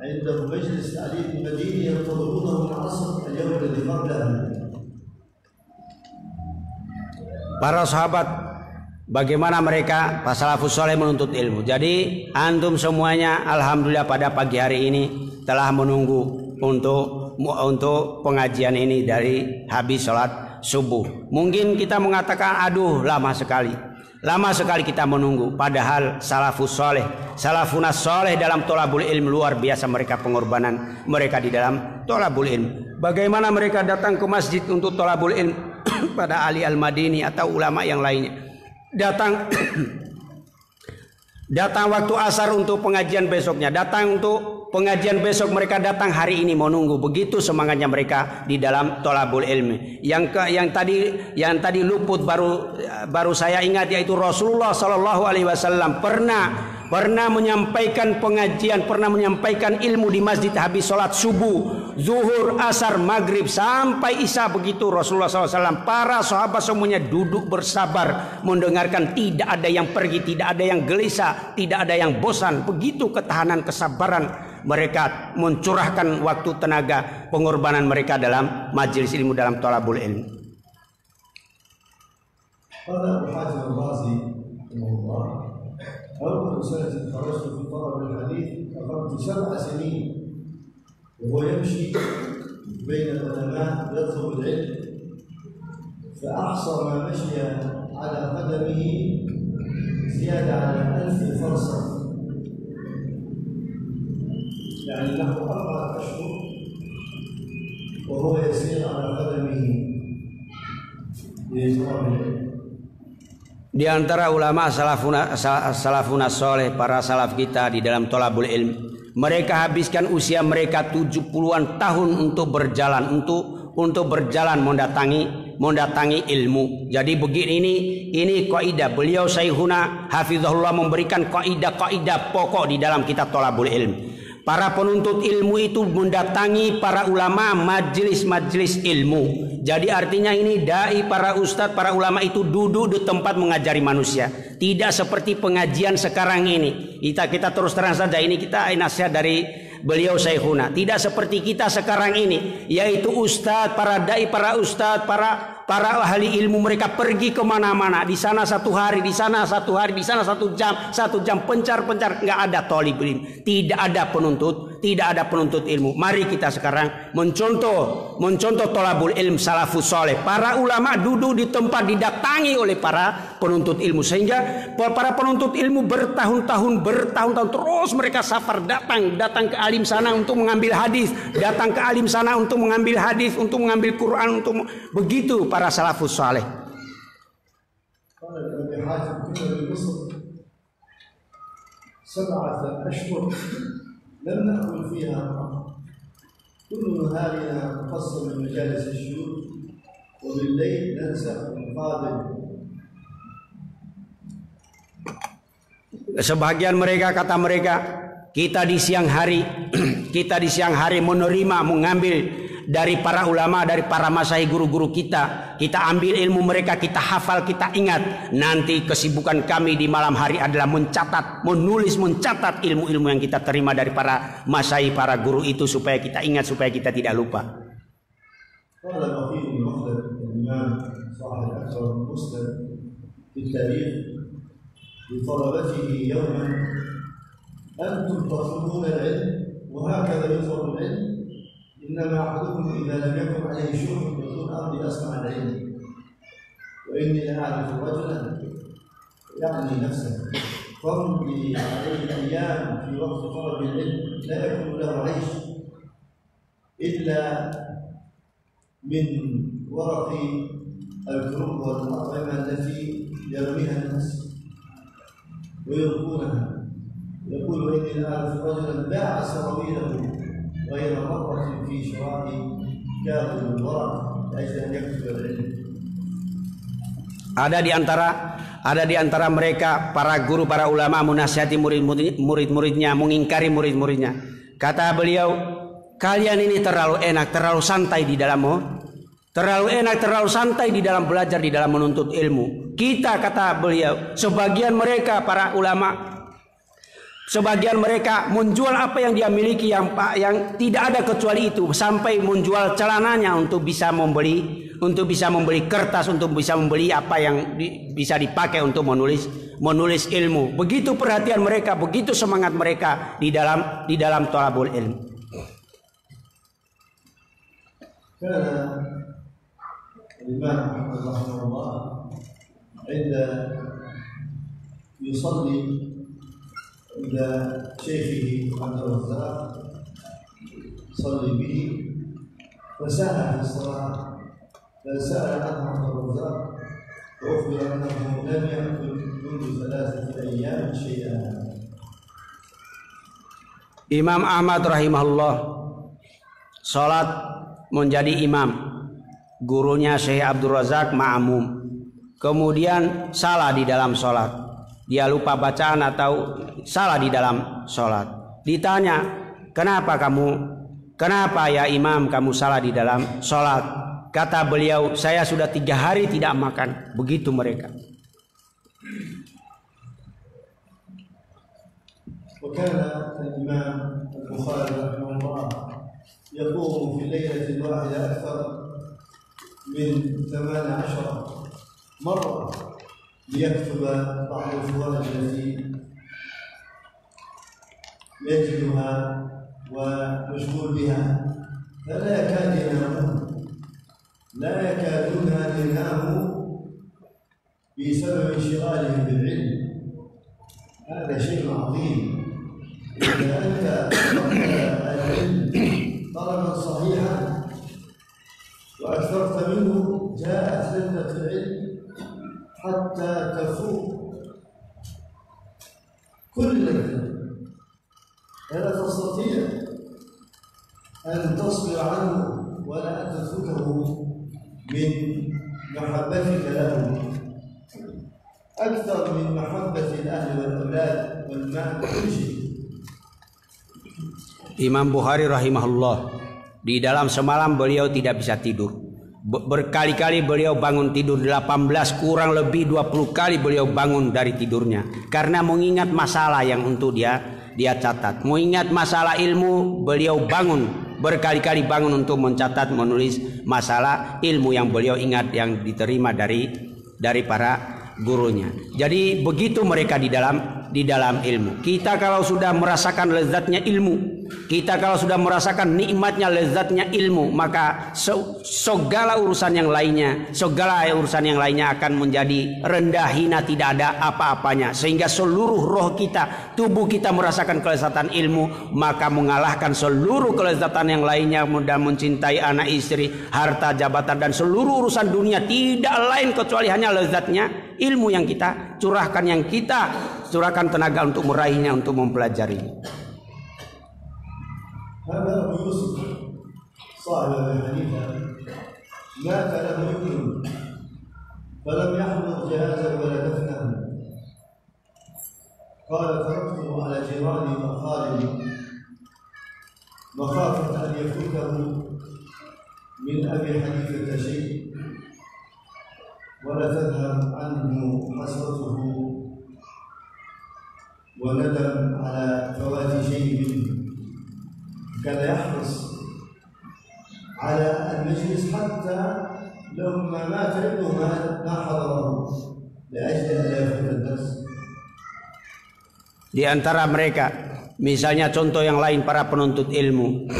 عنده مجلس علي بن المديني ينتظرونه من عصر اليوم الذي قبله. Para sahabat, bagaimana mereka para salafus saleh menuntut ilmu. Jadi antum semuanya alhamdulillah pada pagi hari ini telah menunggu untuk pengajian ini dari habis sholat subuh. Mungkin kita mengatakan aduh lama sekali kita menunggu. Padahal salafus saleh, salafunas saleh dalam thalabul ilm luar biasa mereka pengorbanan mereka di dalam thalabul ilm. Bagaimana mereka datang ke masjid untuk thalabul ilm pada Ali Al-Madini atau ulama yang lainnya. Datang waktu asar untuk pengajian besoknya, datang untuk pengajian besok, mereka datang hari ini mau nunggu. Begitu semangatnya mereka di dalam thalabul ilmi. Yang tadi luput baru saya ingat, yaitu Rasulullah Shallallahu Alaihi Wasallam pernah menyampaikan pengajian, pernah menyampaikan ilmu di masjid habis sholat subuh, zuhur, asar, maghrib sampai isya. Begitu Rasulullah SAW. Para sahabat semuanya duduk bersabar mendengarkan. Tidak ada yang pergi, tidak ada yang gelisah, tidak ada yang bosan. Begitu ketahanan kesabaran mereka mencurahkan waktu, tenaga, pengorbanan mereka dalam majelis ilmu, dalam thalabul ilmu. أول سنة خرجت في طلب الحديث أقمت 7 سنين وهو يمشي بين العلماء يطلب العلم، فأحصى ما مشي على قدمه زيادة على 1000 فرسخ، يعني له 4 أشهر وهو يسير على قدمه لطلب العلم. Di antara ulama salafuna soleh, para salaf kita di dalam thalabul ilm, mereka habiskan usia mereka 70-an tahun untuk berjalan, untuk berjalan mendatangi ilmu. Jadi begini, ini kaidah beliau Syekhuna hafizahullah memberikan kaidah pokok di dalam kitab thalabul ilm. Para penuntut ilmu itu mendatangi para ulama, majelis-majelis ilmu. Jadi artinya ini dai, para ustadz, para ulama itu duduk di tempat mengajari manusia. Tidak seperti pengajian sekarang ini. Kita terus terang saja, ini kita nasihat dari beliau Syekhuna. Tidak seperti kita sekarang ini, yaitu ustadz, para dai, para ustadz, para ahli ilmu, mereka pergi kemana-mana. Di sana 1 hari, di sana 1 hari, di sana 1 jam pencar. Nggak ada thalibul ilm, tidak ada penuntut ilmu. Mari kita sekarang mencontoh thalabul ilm salafus saleh. Para ulama duduk di tempat didatangi oleh para penuntut ilmu, sehingga para penuntut ilmu bertahun-tahun terus mereka safar datang ke alim sana untuk mengambil hadis, datang ke alim sana untuk mengambil hadis, untuk mengambil Quran, untuk begitu para salafus saleh. قال ابن حاتم كنا بمصر 7 أشهر لم نأكل فيها كل نهارنا مقصر من مجالس الشيوخ وبالليل ننسى ونقابل. Sebagian mereka kata mereka, kita di siang hari mengambil dari para ulama, dari para masyayikh, guru-guru kita ambil ilmu mereka, kita hafal, kita ingat. Nanti kesibukan kami di malam hari adalah mencatat ilmu-ilmu yang kita terima dari para masyayikh, para guru itu, supaya kita ingat, supaya kita tidak lupa. لطلبته يوما أنتم تطلبون العلم وهكذا يطلب العلم، إنما أحدكم إذا لم يكن عليه شغل يقول أرضي أسمع العلم وإني لأعرف رجلا يعني نفسه فامضي عليه أيام في وقت طلب العلم لا يكون له عيش إلا من ورق الكرب والأطعمة التي يرميها الناس ويلقونها. يقول إني لأعرف رجلا باع سراويله غير مرة في شراء كاغذ الورق لأجل أن يكتب العلم. Ada di antara mereka para guru, para ulama menasihati murid-muridnya, mengingkari murid-muridnya. Kata beliau, kalian ini terlalu enak, terlalu santai di dalam terlalu santai di dalam belajar, di dalam menuntut ilmu. Kita, kata beliau, sebagian mereka para ulama, sebagian mereka menjual apa yang dia miliki yang tidak ada kecuali itu, sampai menjual celananya untuk bisa membeli kertas, untuk bisa membeli apa yang bisa dipakai untuk menulis ilmu. Begitu perhatian mereka, begitu semangat mereka di dalam thalabul ilm. الإمام أحمد رحمه الله عند يصلي عند شيخه عبد الرزاق يصلي به فسأل عن الصلاة فسأل عنه عبد الرزاق وأخبر أنه لم يأكل منذ 3 أيام شيئا. Imam Ahmad rahimahullah salat menjadi imam. Gurunya Syekh Abdul Razak ma'mum. Kemudian salah di dalam sholat. Dia lupa bacaan atau salah di dalam sholat. Ditanya, kenapa ya imam kamu salah di dalam sholat? Kata beliau, saya sudah 3 hari tidak makan. Begitu mereka. وكان الإمام البخاري رحمه الله يقوم في الليلة الواحدة أكثر من 18 مرة ليكتب بعض الفوائد التي يجدها ومشغول بها فلا يكادون يناموا بسبب انشغالهم بالعلم. هذا شيء عظيم. إذا أنت طلبت العلم طلبا صحيحا وأكثرت منه جاءت لذة العلم حتى تفوق كل لذة. فلا تستطيع أن تصبر عنه ولا أن تتركه من محبتك له أكثر من محبة الأهل والأولاد والمال وكل شيء. Imam Bukhari rahimahullah, di dalam semalam beliau tidak bisa tidur. Berkali-kali beliau bangun tidur, 18 kurang lebih 20 kali beliau bangun dari tidurnya. Karena mengingat masalah yang untuk dia catat. Mengingat masalah ilmu, beliau bangun. Berkali-kali bangun untuk mencatat, menulis masalah ilmu yang beliau ingat, yang diterima dari para gurunya. Jadi begitu mereka di dalam ilmu. Kita kalau sudah merasakan lezatnya ilmu, kita kalau sudah merasakan nikmatnya lezatnya ilmu, maka segala urusan yang lainnya akan menjadi rendah, hina, tidak ada apa-apanya. Sehingga seluruh roh kita, tubuh kita merasakan kelezatan ilmu, maka mengalahkan seluruh kelezatan yang lainnya. Mudah mencintai anak istri, harta, jabatan, dan seluruh urusan dunia tidak lain kecuali hanya lezatnya ilmu yang kita curahkan tenaga untuk meraihnya, untuk mempelajarinya. هذا أبو يوسف صاحب أبي حنيفة مات له ابن فلم يحضر جنازة ولا دفنه. قال تركته على جيراني وأقاربي مخافة أن يفوته من أبي حنيفة شيء ولا تذهب عنه حسرته وندم على فوات شيء منه. كان يحرص على المجلس حتى لما مات ابنه ما حضره لأجل أن لا يفوت الدرس. Di antara mereka, misalnya contoh yang lain, para penuntut ilmu,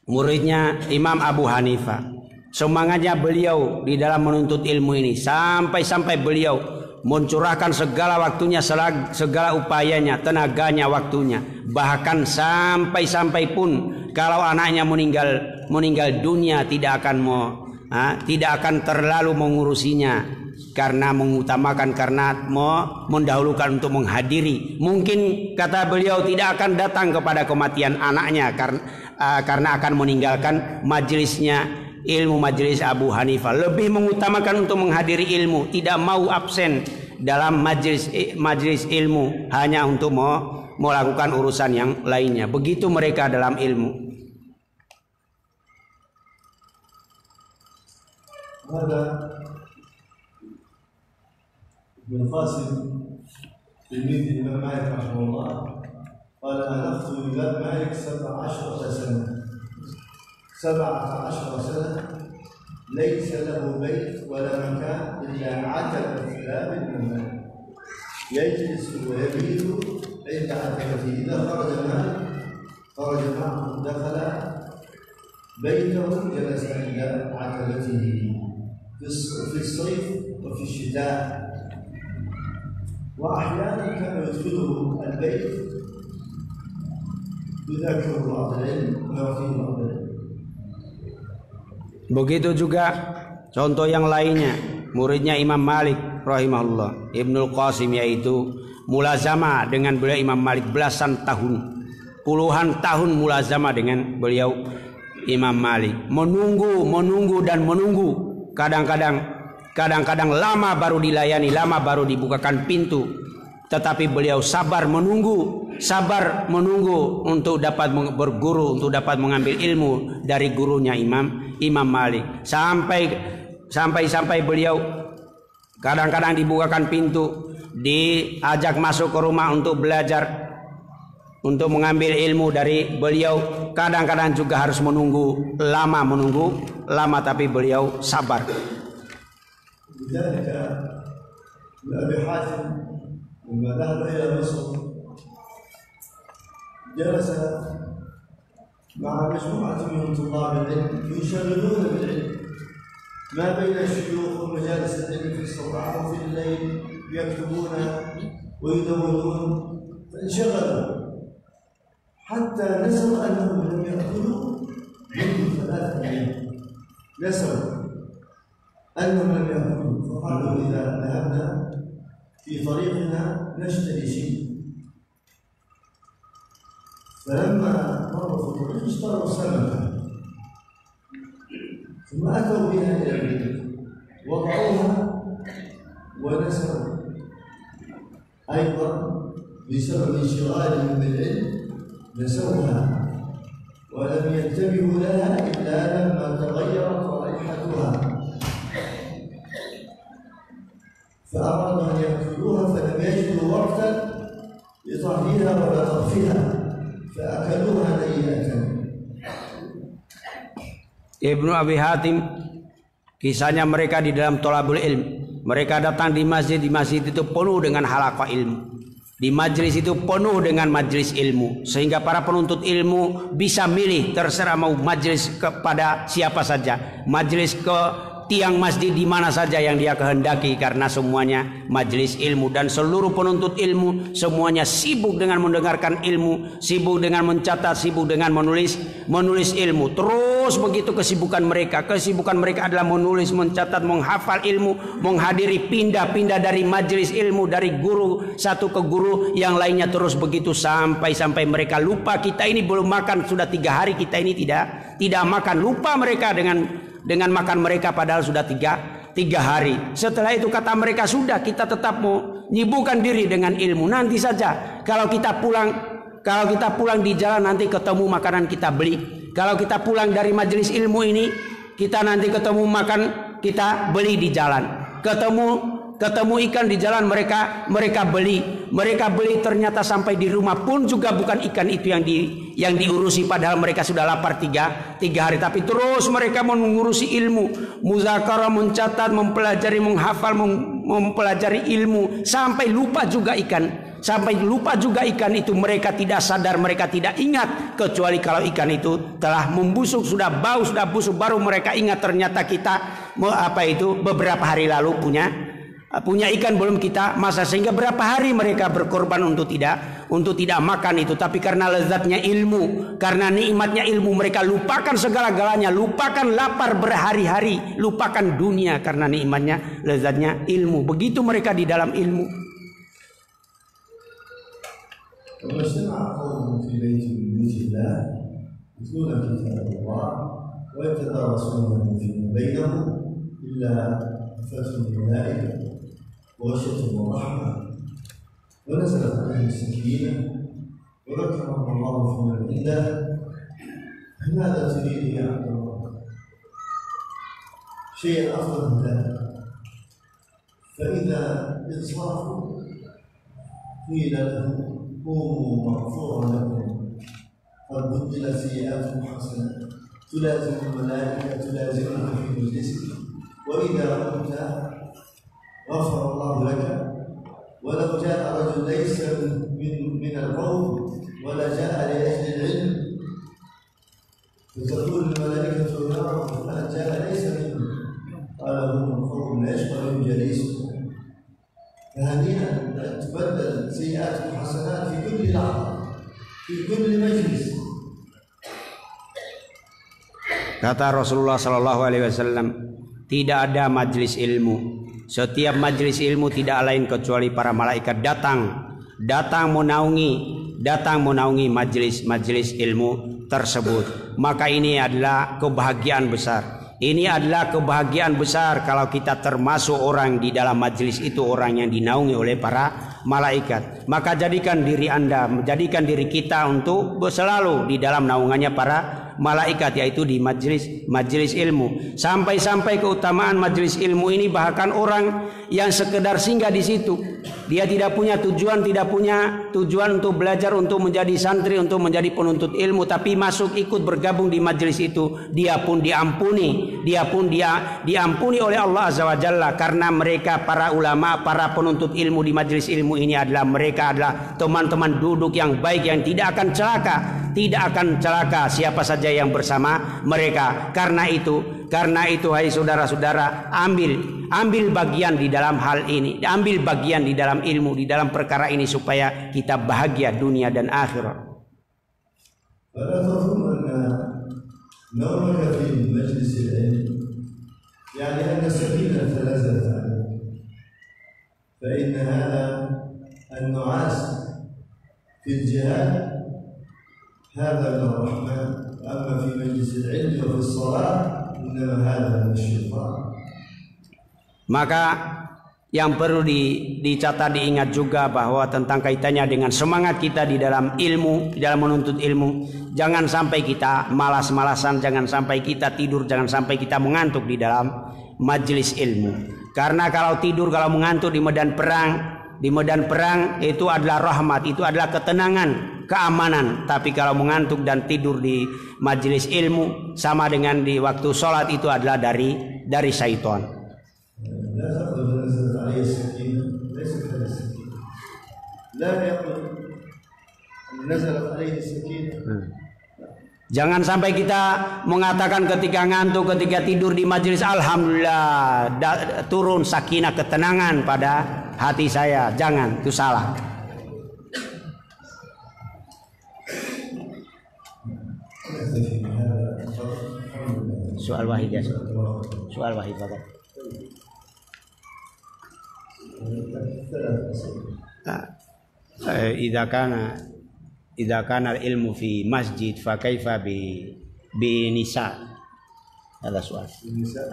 muridnya Imam Abu Hanifah. Semangatnya beliau di dalam menuntut ilmu ini sampai beliau mencurahkan segala waktunya, segala upayanya, tenaganya, waktunya. Bahkan sampai pun kalau anaknya meninggal dunia tidak akan terlalu mengurusinya, karena mengutamakan, karena mendahulukan untuk menghadiri. Mungkin kata beliau tidak akan datang kepada kematian anaknya karena akan meninggalkan majelisnya ilmu, majelis Abu Hanifah. Lebih mengutamakan untuk menghadiri ilmu, tidak mau absen dalam majelis ilmu hanya untuk melakukan urusan yang lainnya. Begitu mereka dalam ilmu. ابن القاسم تلميذ الإمام مالك رحمه الله قال أنخت الإمام مالك 17 سنة ليس له بيت ولا مكان إلا عتبة باب المنزل يجلس ويبيت عند عتبته. إذا خرج معه دخل بيته جلس عند عتبته في الصيف وفي الشتاء، وأحيانا كان يدخله البيت يذاكر بعض العلم ويعطيه بعض العلم. Begitu juga contoh yang lainnya, muridnya Imam Malik rahimahullah, Ibnul Qasim, yaitu mulazamah dengan beliau Imam Malik belasan tahun, puluhan tahun mulazamah dengan beliau Imam Malik, menunggu dan menunggu. Kadang-kadang lama baru dilayani, lama baru dibukakan pintu, tetapi beliau sabar menunggu untuk dapat berguru, untuk dapat mengambil ilmu dari gurunya Imam Malik. Sampai beliau kadang-kadang dibukakan pintu, diajak masuk ke rumah untuk belajar, untuk mengambil ilmu dari beliau. Kadang-kadang juga harus menunggu lama, tapi beliau sabar. لذلك أبي حاتم لما ذهب إلى مصر جلس مع مجموعة من طلاب العلم ينشغلون بالعلم ما بين الشيوخ ومجالس العلم في الصباح وفي الليل، يكتبون ويدونون، فانشغلوا حتى نسوا أنهم لم يأكلوا منذ 3 أيام. نسوا أنهم لم يأكلوا، فقالوا إذا ذهبنا في طريقنا نشتري شيء. فلما مروا في الطريق اشتروا سمكة ثم أتوا بها إلى البيت وضعوها ونسوا أيضا بسبب انشغالهم بالعلم، نسوها ولم ينتبهوا لها إلا لما تغيرت رائحتها، فأرادوا أن يأكلوها فلم يجدوا وقتا لطهيها ولا طبخها فأكلوها نيئة. Ibnu Abi Hatim, kisahnya mereka di dalam thalabul ilm. Mereka datang di masjid itu penuh dengan halaqah ilmu. Di majlis itu penuh dengan majlis ilmu, sehingga para penuntut ilmu bisa milih, terserah mau majlis kepada siapa saja, majlis ke tiang masjid di mana saja yang dia kehendaki, karena semuanya majlis ilmu. Dan seluruh penuntut ilmu semuanya sibuk dengan mendengarkan ilmu, sibuk dengan mencatat, sibuk dengan menulis ilmu. Terus begitu kesibukan mereka adalah menulis, mencatat, menghafal ilmu, menghadiri, pindah-pindah dari majlis ilmu, dari guru satu ke guru yang lainnya, terus begitu sampai mereka lupa. Kita ini belum makan sudah 3 hari, kita ini tidak makan, lupa mereka dengan makan mereka padahal sudah 3 hari. Setelah itu kata mereka, sudah, kita tetap mau nyibukkan diri dengan ilmu. Nanti saja kalau kita pulang di jalan nanti ketemu makanan kita beli. Kalau kita pulang dari majelis ilmu ini, kita nanti ketemu makan kita beli di jalan. Ketemu ikan di jalan, mereka beli, ternyata sampai di rumah pun juga bukan ikan itu yang diurusi, padahal mereka sudah lapar 3 hari, tapi terus mereka mengurusi ilmu, muzakarah, mencatat, mempelajari, menghafal, mempelajari ilmu, sampai lupa juga ikan itu. Mereka tidak sadar, mereka tidak ingat, kecuali kalau ikan itu telah membusuk, sudah bau, sudah busuk, baru mereka ingat ternyata kita beberapa hari lalu punya ikan belum kita masak, sehingga berapa hari mereka berkorban untuk tidak makan itu. Tapi karena lezatnya ilmu, karena nikmatnya ilmu, mereka lupakan segala-galanya, lupakan lapar berhari-hari, lupakan dunia karena nikmatnya lezatnya ilmu. Begitu mereka di dalam ilmu. يتلون كتاب الله ويتدارسونه فيما بينهم إلا حفتهم الملائكة وغشيتهم الرحمة ونزلت عليهم السكينة وذكرهم الله فيمن عنده. ماذا تريد يا عبد الله؟ شيء أفضل من ذلك. فإذا انصرفوا قيل لهم قوموا مغفورا لكم قد بدلت سيئاتهم حسنات تلازم الملائكة تلازمك في مجلسك وإذا قمت غفر الله لك. ولو جاء رجل ليس من القوم ولا جاء لأجل العلم فتقول الملائكة يا رب فلان جاء ليس منهم قال هم القوم لا يشغل جليسهم. فهنيئا أن تبدل سيئاتهم حسنات في كل لحظة في كل مجلس. Kata Rasulullah Sallallahu Alaihi Wasallam, tidak ada majlis ilmu. Setiap majlis ilmu tidak lain kecuali para malaikat datang menaungi majlis ilmu tersebut. Maka ini adalah kebahagiaan besar. Ini adalah kebahagiaan besar kalau kita termasuk orang di dalam majlis itu, orang yang dinaungi oleh para malaikat. Maka jadikan diri Anda, menjadikan diri kita untuk selalu di dalam naungannya para malaikat, yaitu di majlis ilmu. Sampai keutamaan majlis ilmu ini, bahkan orang yang sekedar singgah di situ, dia tidak punya tujuan untuk belajar, untuk menjadi santri, untuk menjadi penuntut ilmu, tapi masuk ikut bergabung di majlis itu, dia pun diampuni oleh Allah Azza wa Jalla, karena mereka para ulama, para penuntut ilmu di majlis ilmu ini mereka adalah teman-teman duduk yang baik, yang tidak akan celaka siapa saja yang bersama mereka. Karena itu hai saudara-saudara, ambil bagian di dalam hal ini, ambil bagian di dalam ilmu, di dalam perkara ini, supaya kita bahagia dunia dan akhirat. نومك في مجلس العلم يعني أن السكينة نزلت عليك، فإن هذا النعاس في الجهاد هذا من الرحمن، وأما في مجلس العلم وفي الصلاة إنما هذا من الشيطان. Maka yang perlu dicatat, diingat juga bahwa tentang kaitannya dengan semangat kita di dalam ilmu, di dalam menuntut ilmu. Jangan sampai kita malas-malasan, jangan sampai kita tidur, jangan sampai kita mengantuk di dalam majelis ilmu. Karena kalau tidur, kalau mengantuk di medan perang itu adalah rahmat, itu adalah ketenangan, keamanan. Tapi kalau mengantuk dan tidur di majelis ilmu, sama dengan di waktu sholat, itu adalah dari syaitan. Jangan sampai kita mengatakan ketika ngantuk, ketika tidur di majelis, alhamdulillah turun sakinah, ketenangan pada hati saya. Jangan, itu salah. Soal wahid ya, soal wahid Bapak. إذا كان العلم في مسجد فكيف بنساء؟ هذا سؤال.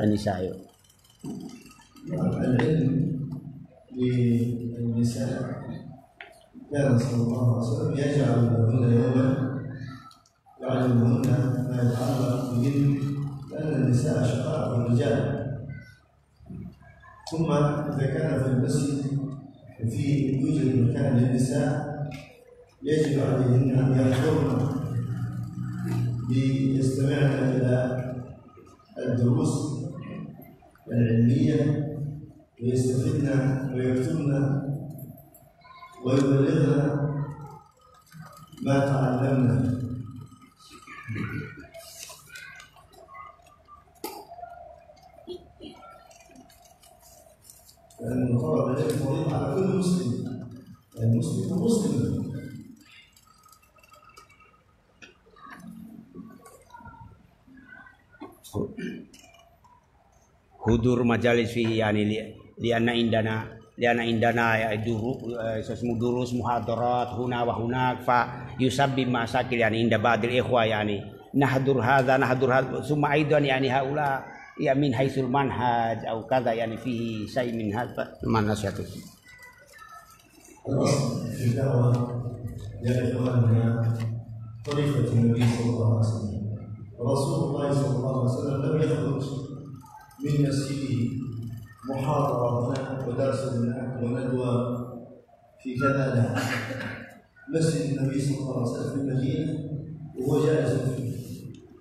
النساء. العلم للنساء كان صلى الله عليه وسلم يجعل لهن يوما يعلمهن ما يتعلق بهن، لأن النساء شقائق الرجال. ثم إذا كان في المسجد يوجد مكان للنساء يجب عليهن أن يحضرن ليستمعن إلى الدروس العلمية ويستفدن ويكتبن ويبلغن ما تعلمن. لأن طلب العلم فريضة على كل مسلم، المسلم مسلم. Hudur majalis fihi yani lianna indana ya durus muhadarat huna wa hunak fa yusabbib masakil yani inda ba'dil ikhwa yani nahdur hadza summa aidan yani haula ya min haitsul manhaj au kadza yani fihi syai' min hadza man nasihatun. في الدعوة يا إخواننا طريقة النبي صلى الله عليه وسلم. رسول الله صلى الله عليه وسلم لم يخرج من مسجده محاضرة هناك ودرس هناك وندوة في كذا، لا. مسجد النبي صلى الله عليه وسلم في المدينة وهو جالس فيه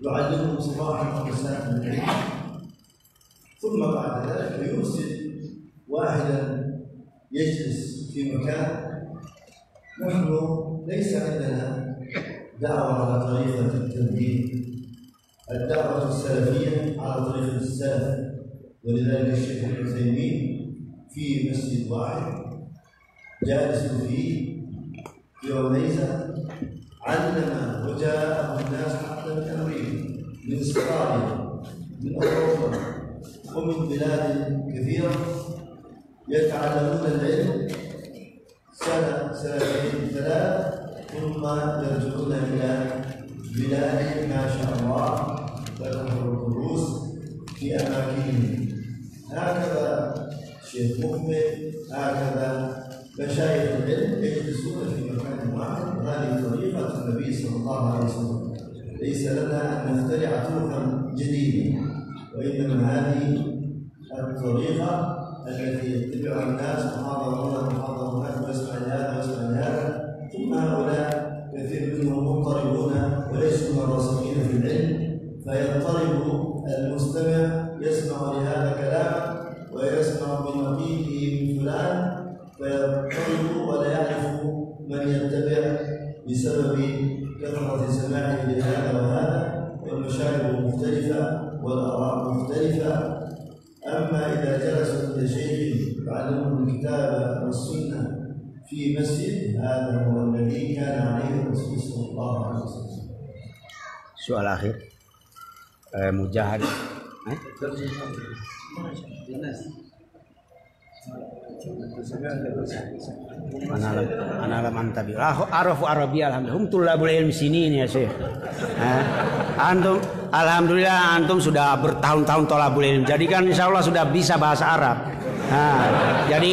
يعلمهم صباحا ومساء العلم، ثم بعد ذلك يرسل واحدا يجلس في مكان. نحن ليس عندنا دعوة على طريقة التنبيه، الدعوة السلفية على طريقة السلف، ولذلك الشيخ ابن عثيمين في مسجد واحد جالس فيه في عنيزة علم وجاءه الناس حتى من أمريكا من استراليا من أوروبا ومن بلاد كثيرة يتعلمون العلم سنة سنتين ثلاث ثم يرجعون إلى بلاد ما شاء الله وتحضر الدروس في أماكنهم. هكذا شيخ مقبل، هكذا مشايخ العلم يجلسون في مكان واحد، وهذه طريقة النبي صلى الله عليه وسلم. ليس لنا أن نخترع طرقا جديدة، وإنما هذه الطريقة التي يتبعها الناس محاضرة هناك ويسمع هذا ويسمع هذا، ثم هؤلاء كثير منهم مضطربون وليسوا راسخين في العلم، فيضطرب المستمع يسمع لهذا كلاما ويسمع بنقيضه من فلان فيضطرب ولا يعرف من يتبع بسبب كثرة سماعه لهذا وهذا، والمشارب مختلفة والآراء مختلفة. أما إذا جلسوا عند شيخ يعلمهم الكتاب والسنة في مسجد، هذا هو الذي كان عليه الرسول صلى الله عليه وسلم. Soal akhir, mujahad. Ana mantabi. Arafu Arabi alhamdulillah. Hum tulabul ilmi sini ini ya Syekh. Antum alhamdulillah antum sudah bertahun-tahun tolabul ilmi. Jadi kan insyaallah sudah bisa bahasa Arab. Jadi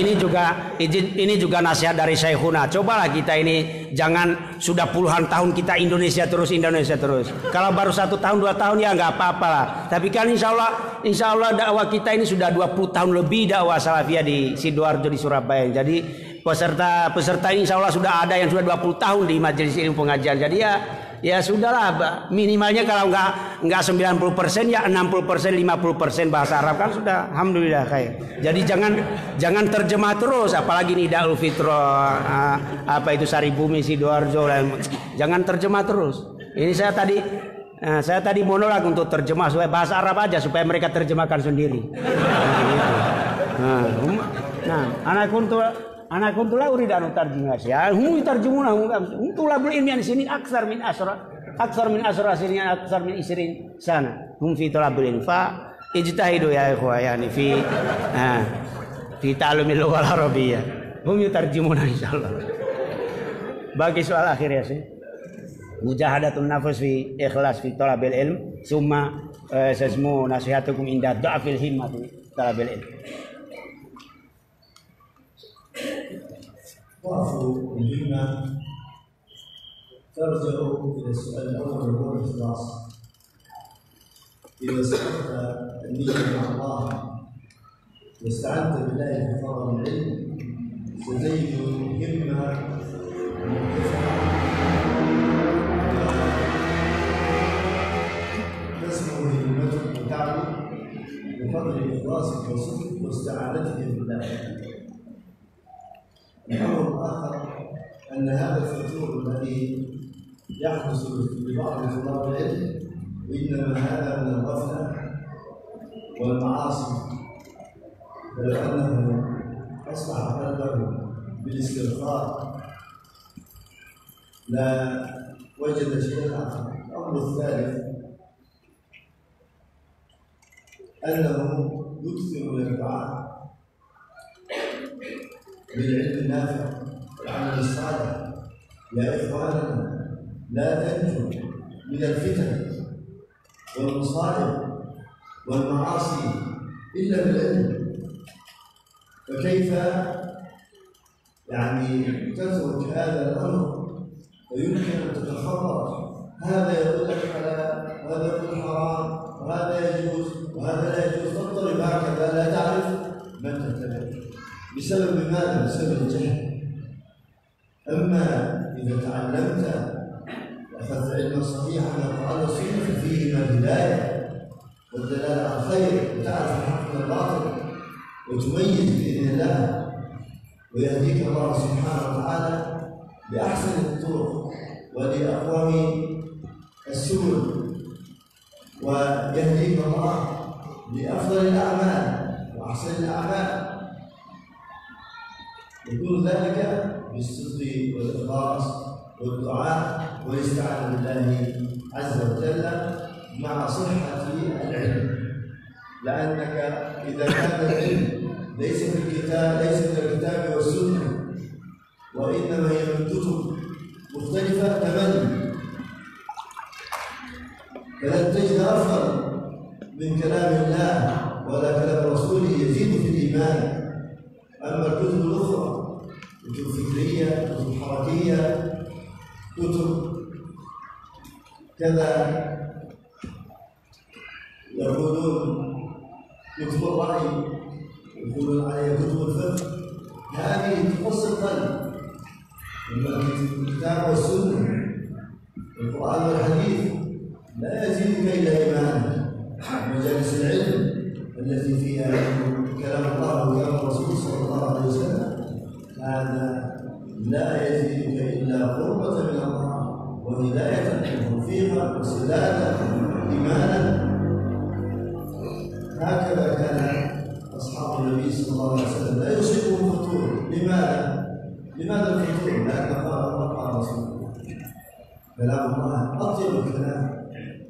ini juga nasihat dari Syekhuna. Cobalah kita ini jangan sudah puluhan tahun kita Indonesia terus. Kalau baru 1 tahun 2 tahun ya nggak apa-apa lah. Tapi kan insya Allah dakwah kita ini sudah 20 tahun lebih dakwah salafiyah di Sidoarjo di Surabaya. Jadi peserta ini insya Allah sudah ada yang sudah 20 tahun di majelis ilmu pengajian. Jadi ya sudahlah, minimalnya kalau nggak 90% ya 60% 50% bahasa Arab kan sudah alhamdulillah khair. Jadi jangan terjemah terus, apalagi ini Idul Fitra apa itu Saribumi Sidoarjo, jangan terjemah terus. Ini saya tadi monolog untuk terjemah supaya bahasa Arab aja supaya mereka terjemahkan sendiri. Anak kuntu la urid an tarjimah ya hum tarjumuna hum tulabul ilmi di sini aksar min asra sini aksar min isrin sana hum fi tulabul ilmi fa ijtahidu ya ikhwa yani fi ta'allumil lughal arabiyyah hum yutarjimuna insyaallah. Bagi soal akhir ya sih, mujahadatun nafs fi ikhlas fi talabil ilm summa sesmu nasihatukum inda dha'fil himmati talabil ilm. ضعف الهمة ترجع إلى السؤال الأول وهو الإخلاص. إذا صدقت النية مع الله واستعنت بالله في طلب العلم ستجد همة مرتفعة تسمو همتك وتعلو بفضل إخلاصك وصدقك واستعانتك بالله. الأمر الآخر أن هذا الفتور الذي يحدث لبعض طلاب العلم إنما هذا من الغفلة والمعاصي، بل أنه بالاستغفار لا وجد شيئا آخر. الأمر الثالث أنه يكثر من الدعاء بالعلم النافع والعمل الصالح. يا إخواننا لا تنجوا من الفتن والمصائب والمعاصي إلا بالعلم. فكيف تترك هذا الأمر ويمكن أن تتخطط؟ هذا يقول لك حلال وهذا يقول حرام وهذا يجوز وهذا لا يجوز، تضطرب هكذا لا تعرف من تتبع. بسبب ماذا؟ بسبب الجهل. أما إذا تعلمت وأخذت علما صحيحا من القرآن والسنة ففيهما الهداية والدلالة على الخير، وتعرف الحق من الباطل وتميز بإذن الله، ويهديك الله سبحانه وتعالى بأحسن الطرق ولأقوم السبل، ويهديك الله لأفضل الأعمال وأحسن الأعمال. يكون ذلك بالصدق والإخلاص والدعاء والاستعانة بالله عز وجل مع صحة العلم. لأنك إذا كان العلم ليس في الكتاب والسنة وإنما هي من كتب مختلفة تمل، فلن تجد أفضل من كلام الله ولا كلام رسوله يزيد في الإيمان. أما الكتب الأخرى كتب فكرية، كتب حركية، كتب كذا يقولون كتب الرأي، يقولون عليها كتب الفقه، هذه تقص القلب. أما الكتاب والسنة القرآن والحديث لا يزيدك إلا إيمانا. مجالس العلم التي فيها كلام الله وكلام الرسول صلى الله عليه وسلم هذا لا يزيدك إلا قربة من الله وهداية وتوفيقا وسدادا إيمانا. هكذا كان أصحاب النبي صلى الله عليه وسلم لا يصيبهم فتور. لماذا الفتور؟ لأن قال الله قال رسول الله. كلام الله أطيب الكلام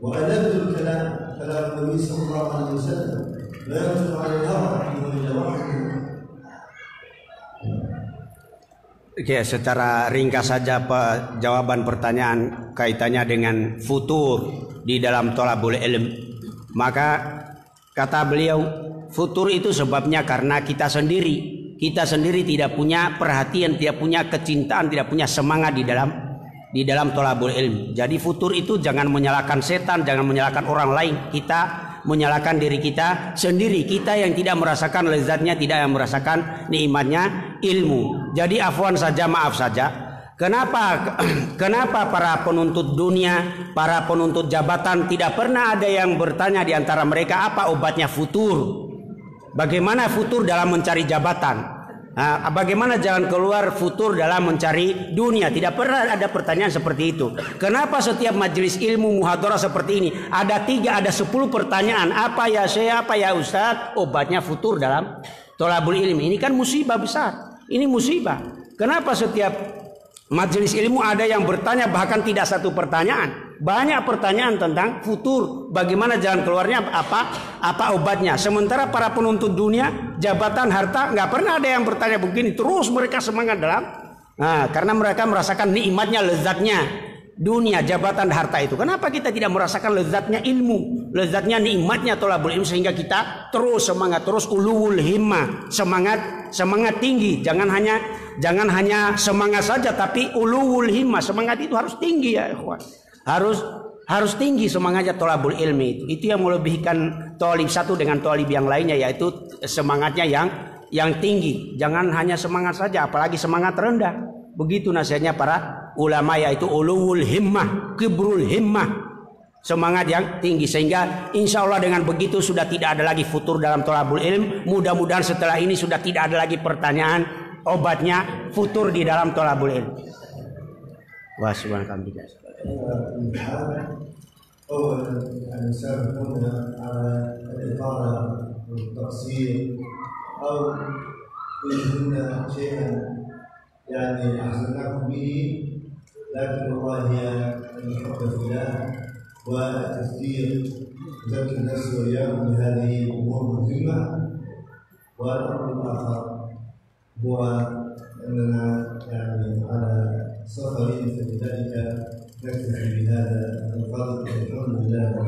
وألذ الكلام كلام النبي صلى الله عليه وسلم، لا ينطق عن الهوى إن هو إلا وحي. Oke, secara ringkas saja jawaban pertanyaan kaitannya dengan futur di dalam thalabul ilm. Maka kata beliau, futur itu sebabnya karena kita sendiri tidak punya perhatian, tidak punya kecintaan, tidak punya semangat di dalam thalabul ilm. Jadi futur itu jangan menyalahkan setan, jangan menyalahkan orang lain. Kita menyalahkan diri kita sendiri, kita yang tidak merasakan lezatnya, tidak yang merasakan nikmatnya ilmu. Jadi afwan saja, maaf saja. Kenapa para penuntut dunia, para penuntut jabatan tidak pernah ada yang bertanya di antara mereka apa obatnya futur? Bagaimana futur dalam mencari jabatan? Bagaimana jalan keluar futur dalam mencari dunia? Tidak pernah ada pertanyaan seperti itu. Kenapa setiap majelis ilmu muhadarah seperti ini ada 10 pertanyaan? Apa ya Syekh, apa ya Ustaz obatnya futur dalam thalabul ilmi? Ini kan musibah besar. Ini musibah. Kenapa setiap majelis ilmu ada yang bertanya bahkan tidak satu pertanyaan? Banyak pertanyaan tentang futur, bagaimana jalan keluarnya, apa obatnya. Sementara para penuntut dunia, jabatan, harta, nggak pernah ada yang bertanya begini. Terus mereka semangat karena mereka merasakan nikmatnya, lezatnya dunia, jabatan, harta itu. Kenapa kita tidak merasakan lezatnya ilmu, lezatnya nikmatnya thalabul ilm, sehingga kita terus semangat, terus ulul himmah, semangat tinggi. Jangan hanya semangat saja, tapi ulul himmah, semangat itu harus tinggi ya ikhwan. Harus tinggi semangatnya thalabul ilmi itu yang melebihkan thalib satu dengan thalib yang lainnya, yaitu semangatnya yang tinggi. Jangan hanya semangat saja, apalagi semangat rendah. Begitu nasihatnya para ulama, yaitu ulul himmah, kibrul himmah, semangat yang tinggi. Sehingga insya Allah dengan begitu sudah tidak ada lagi futur dalam thalabul ilm. Mudah-mudahan setelah ini sudah tidak ada lagi pertanyaan obatnya futur di dalam thalabul ilm. Wa subhanallah. أولا سابقون على الإطالة والتقصير أو يجدون شيئا يعني أحسنكم به، لكن والله هي المحبة في الله والتفكير يذكر النفس وإياكم بهذه الأمور المهمة. والأمر الآخر هو أننا يعني على سفر، فلذلك نكتفي بهذا القدر. الحمد لله.